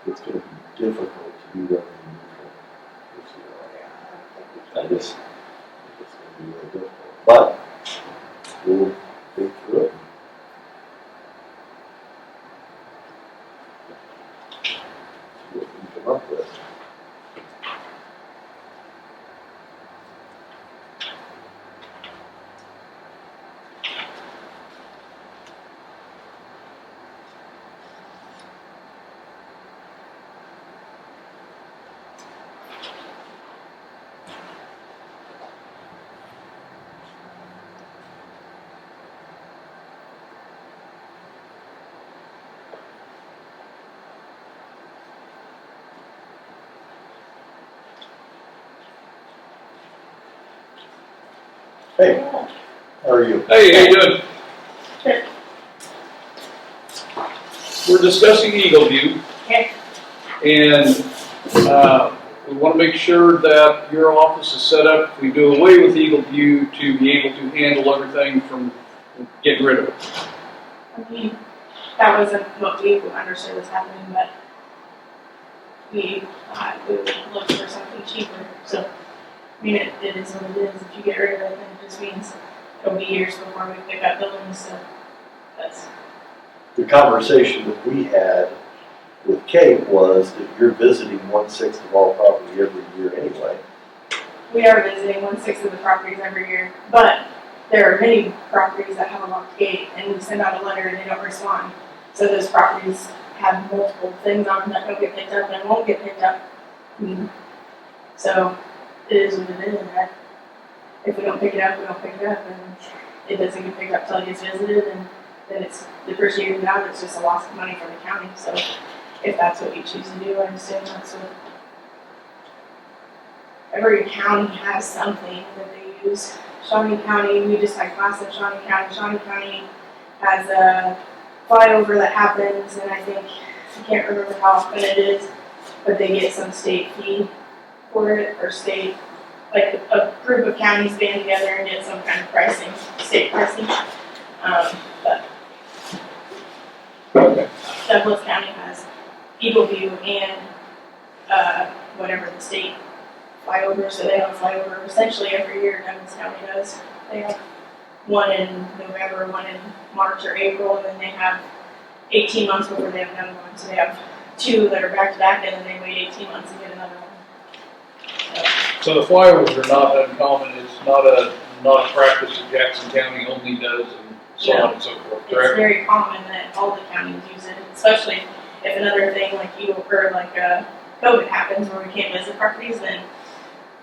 it's gonna be difficult to do revenue neutral this year. I just think it's gonna be really difficult, but we'll think through it. See what we can come up with. Hey, how are you? Hey, how you doing? We're discussing EagleView. Okay. And, we wanna make sure that your office is set up, if we do away with EagleView, to be able to handle everything from getting rid of it. I mean, that wasn't what we understood was happening, but we thought we would look for something cheaper, so, I mean, it is what it is, if you get rid of it, then it just means it'll be years before we pick up buildings, so that's, The conversation that we had with Kate was that you're visiting 1/6 of all property every year anyway. we are visiting 1/6 of the properties every year, but there are many properties that have a locked gate, and we send out a letter and they don't respond. So those properties have multiple things on them that don't get picked up and won't get picked up. So it is what it is. If we don't pick it up, we don't pick it up, and it doesn't get picked up till it gets visited, and then it's depreciated out. It's just a loss of money for the county. So if that's what you choose to do, I understand that's what. Every county has something that they use. Shawnee County, we just had class in Shawnee County. Shawnee County has a flyover that happens, and I can't remember how often it is, but they get some state fee for it, or state, like a group of counties band together and get some kind of pricing, state pricing. But Douglas County has EagleView and, whatever the state flyover, so they have a flyover essentially every year. Douglas County does. They have one in November, one in March or April, and then they have 18 months before they have another one. So they have two that are back to back, and then they wait 18 months to get another one. So the flyovers are not uncommon, it's not a practice that Jackson County only does and so on and so forth, It's correct? very common that all the counties use it, especially if another thing like COVID happens where we can't visit properties, then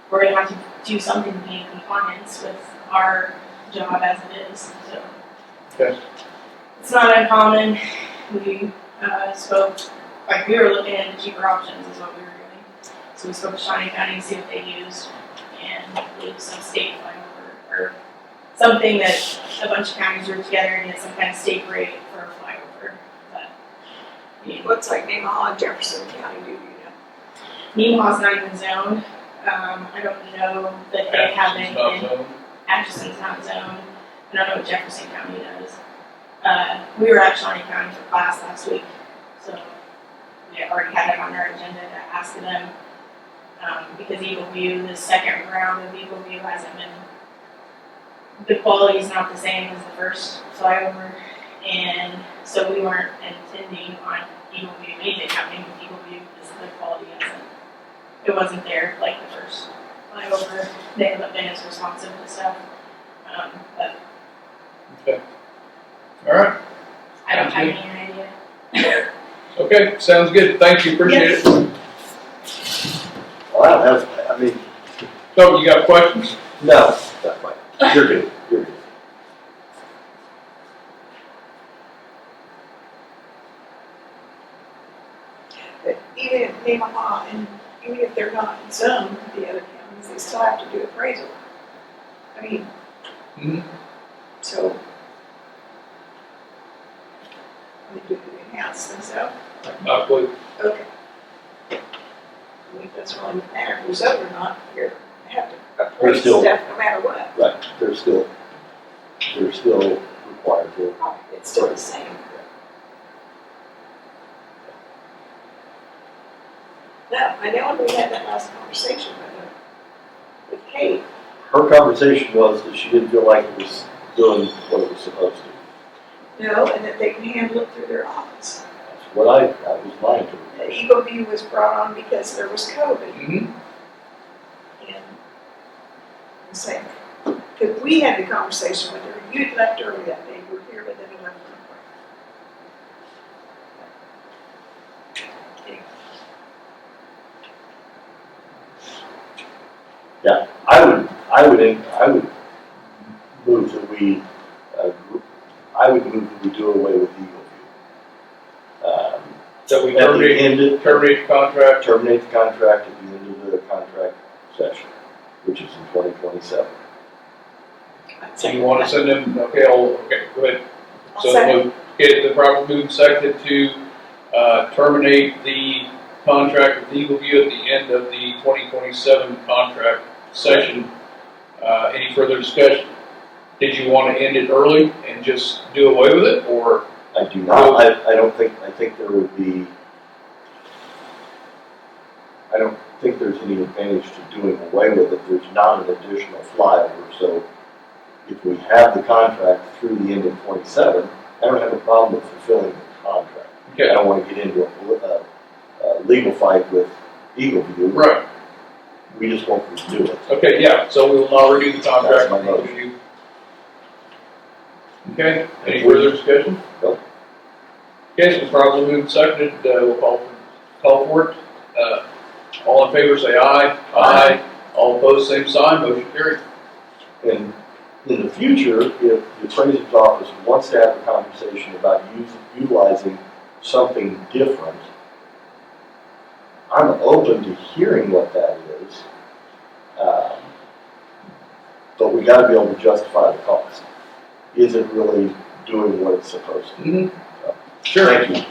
we're gonna have to do something to be in compliance with our job as it is, so. Okay. It's not uncommon, we, spoke, like, we were looking into cheaper options is what we were doing. So we spoke to Shawnee County to see what they used, and we used some state flyover, or something that a bunch of counties were together and get some kind of state rate for a flyover, but. What's like Nemaha and Jefferson County do, you know? Nemaha's not even zoned, I don't know that they have Atchison's not anything. zoned. Atchison's not zoned. I don't know what Jefferson County does. We were at Shawnee County for class last week, so we already had it on our agenda to ask them. Because EagleView, the second round of EagleView hasn't been, the quality is not the same as the first flyover. And so we weren't intending on EagleView, anything happening with EagleView because the quality it wasn't there like the first flyover. They haven't been as responsive to stuff. But Okay. All right, I don't have any idea. okay, sounds good, thank you, appreciate it. Well, I don't have, I mean, So, you got questions? no, not quite. You're good, you're good. But even if Nemaha and even if they're not zoned, the other counties, they still have to do appraisal. I mean, Mhm. so. They do it in-house themselves, Not a clue. okay. I mean, it doesn't really matter who's zoned or not, you have to appraise still- stuff no matter what. Right, they're still required to. It's still the same. No, I know when we had that last conversation with Kate, Her conversation was that she didn't feel like it was doing what it was supposed to. no, and that they can handle it through their office. That's what that was my The interpretation. EagleView was brought on because there was COVID, Mm-hmm. and I'm saying, because we had the conversation with her, you'd left early that day, you were here, but then you left. Anyway. Yeah, I would move that we, I would move that we do away with EagleView. So we At the end of, terminate the contract. terminate the contract at the end of the contract session, which is in 2027. So you want to send them, okay, go ahead. I'll So second. we'll get the proper move seconded to terminate the contract with EagleView at the end of the 2027 contract session. Any further discussion? Did you want to end it early and just do away with it, or? I do not, I think there would be, I don't think there's any advantage to doing away with it. There's not an additional flyover, so if we have the contract through the end of 27, I don't have a problem with fulfilling the contract. I Okay, don't want to get into a legal fight with EagleView. right, We just won't renew it. okay, yeah, so we will not renew the contract That's my with motion. EagleView. Okay, any further discussion? No. Okay, so probably moved and seconded, we'll call for it. All in favor say aye. Aye. All opposed, same sign, motion carried. And in the future, if the appraiser's office wants to have a conversation about utilizing something different, I'm open to hearing what that is. But we gotta be able to justify the cost. Is it really doing what it's supposed to? Mm-hmm. Sure. Thank you.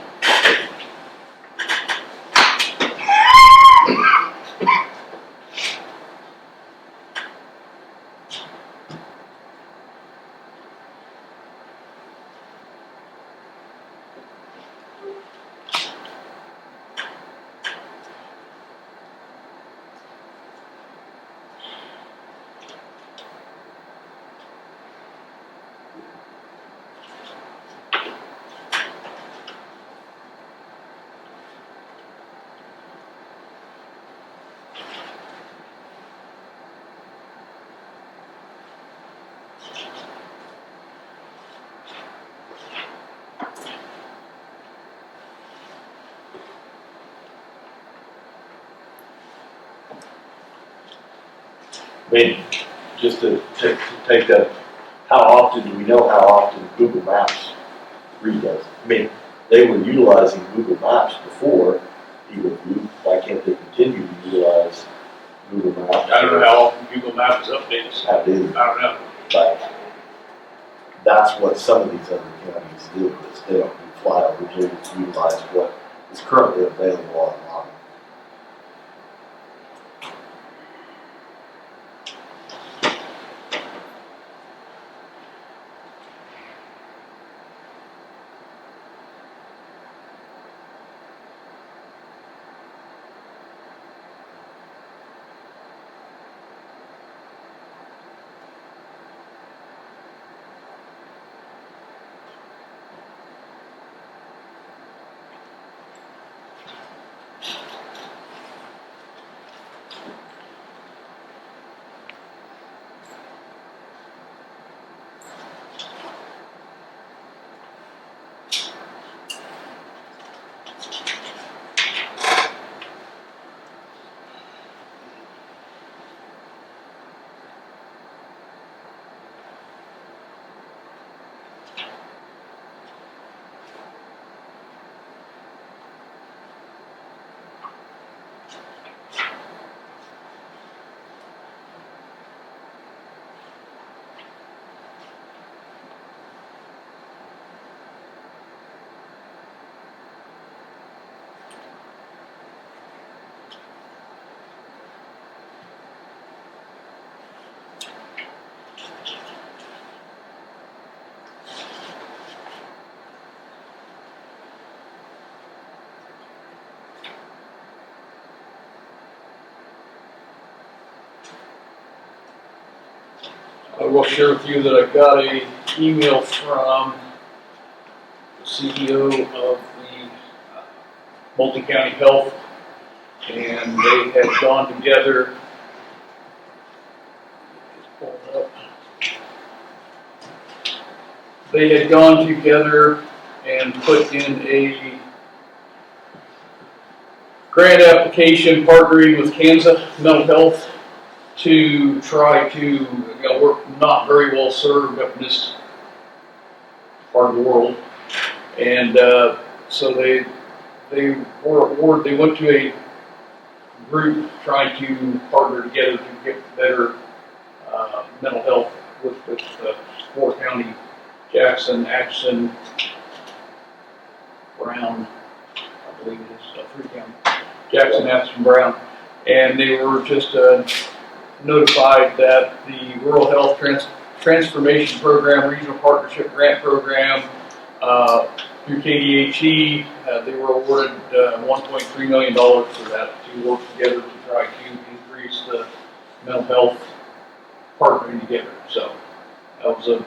I mean, just to take that, how often, do we know how often Google Maps redoes? I mean, they were utilizing Google Maps before EagleView, why can't they continue to utilize Google Maps? I don't know how often Google Maps updates. How do, I don't know. but that's what some of these other counties do, is they don't do flyovers, they just utilize what is currently available online. I will share with you that I got a email from the CEO of the multi-county health, and they had gone together. Pull it up. They had gone together and put in a grant application partnering with Kansas Mental Health to try to, we're not very well served up in this part of the world. And so they went to a group trying to partner together to get better mental health with 4 county, Jackson, Atchison, Brown, I believe it is 3 county, Jackson, Atchison, Brown. And they were just notified that the Rural Health Transformation Program, Regional Partnership Grant Program, through KDHE, they were awarded $1.3 million for that to work together to try to increase the mental health partnering together. So that was a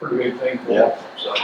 pretty big thing for them. So.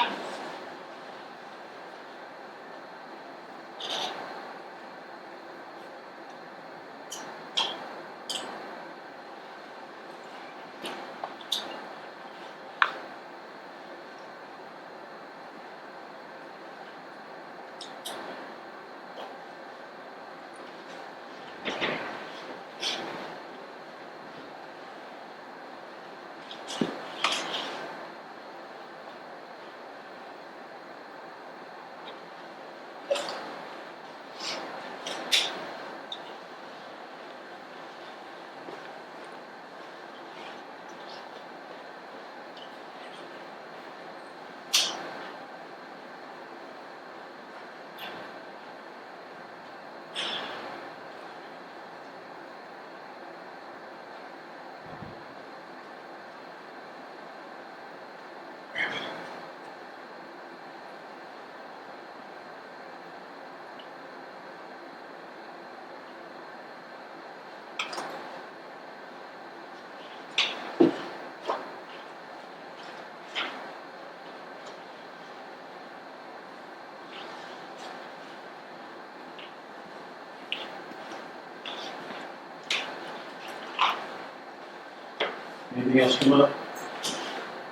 Anything else come up?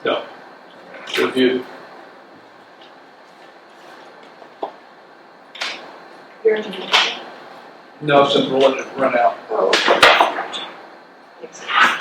No. Good view. No, since we're letting it run out. Oh, okay. Thanks.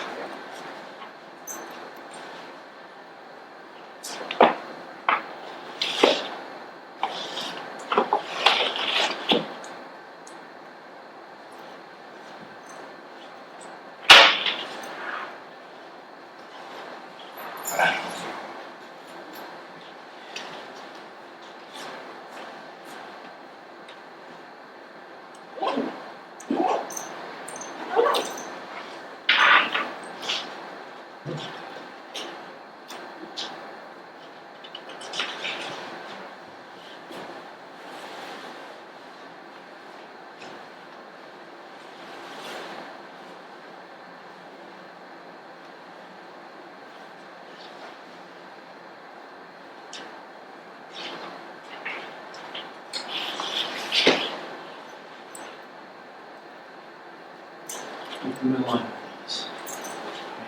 keep them in line, please.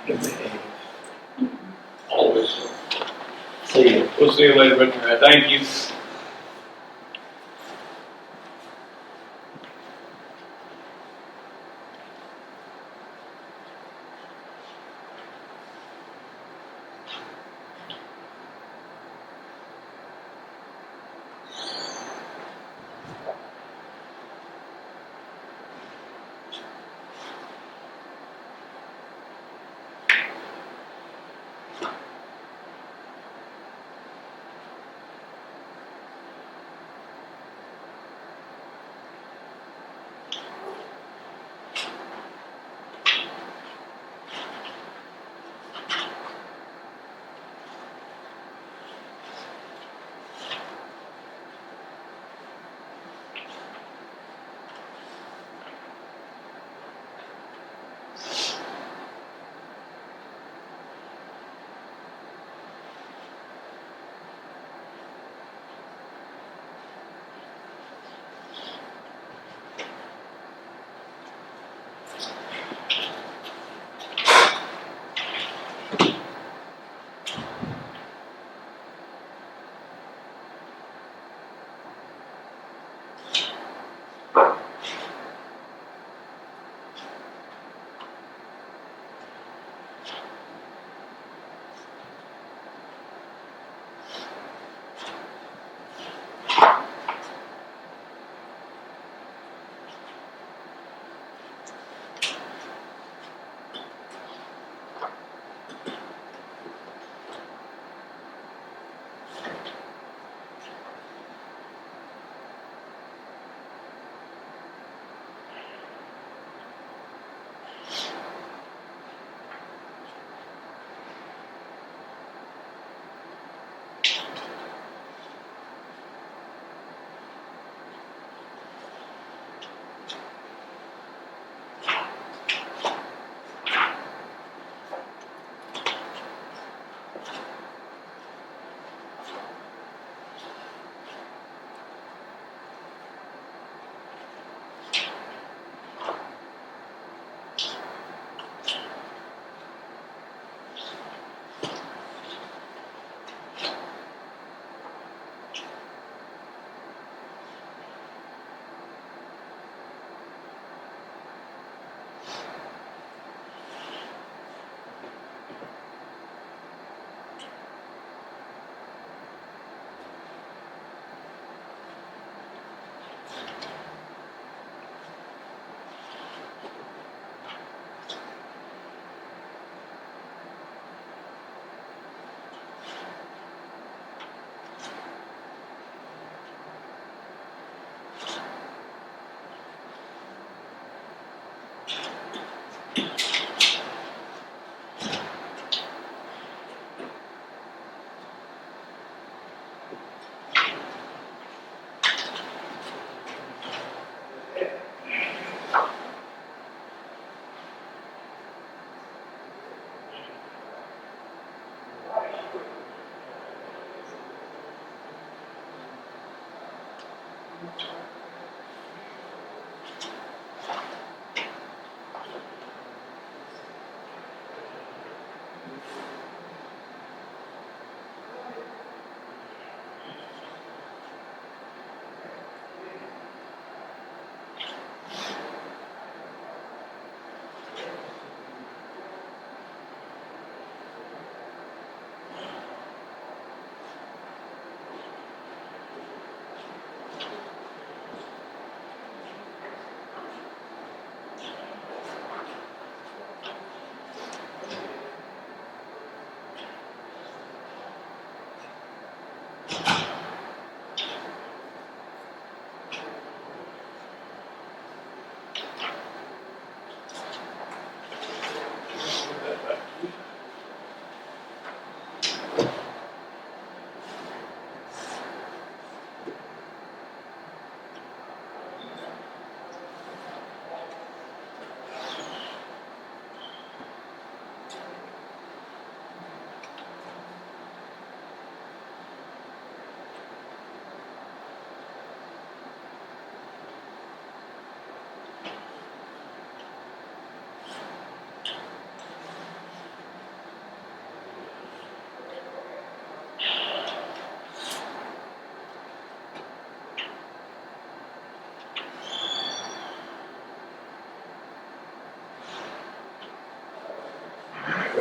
Make them behave. Always. See you. We'll see you later, Richter. Thank you.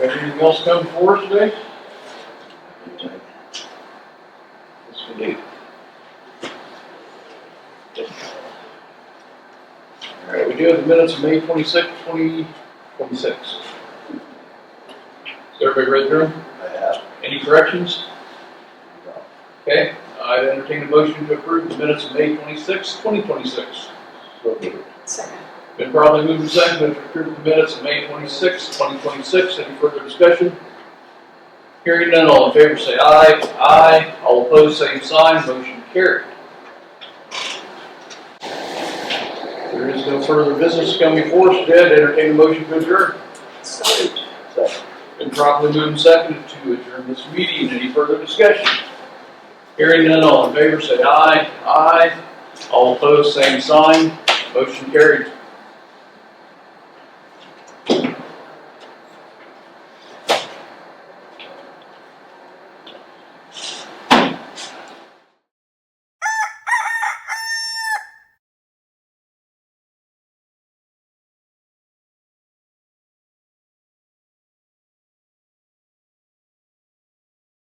Anything else come before us today? Yes, we do. All right, we do have the minutes of May 26, 2026. Has everybody read through them? I have. Any corrections? Okay, I'd entertain a motion to approve the minutes of May 26, 2026. Second. Been probably moved and seconded to approve the minutes of May 26, 2026. Any further discussion? Hearing none, all in favor say aye. Aye. All opposed, same sign. Motion carried. There is no further business coming before us today. I'd entertain a motion to adjourn. So moved. Second. Been properly moved and seconded to adjourn this meeting. Any further discussion? Hearing none, all in favor say aye. Aye. All opposed, same sign. Motion carried.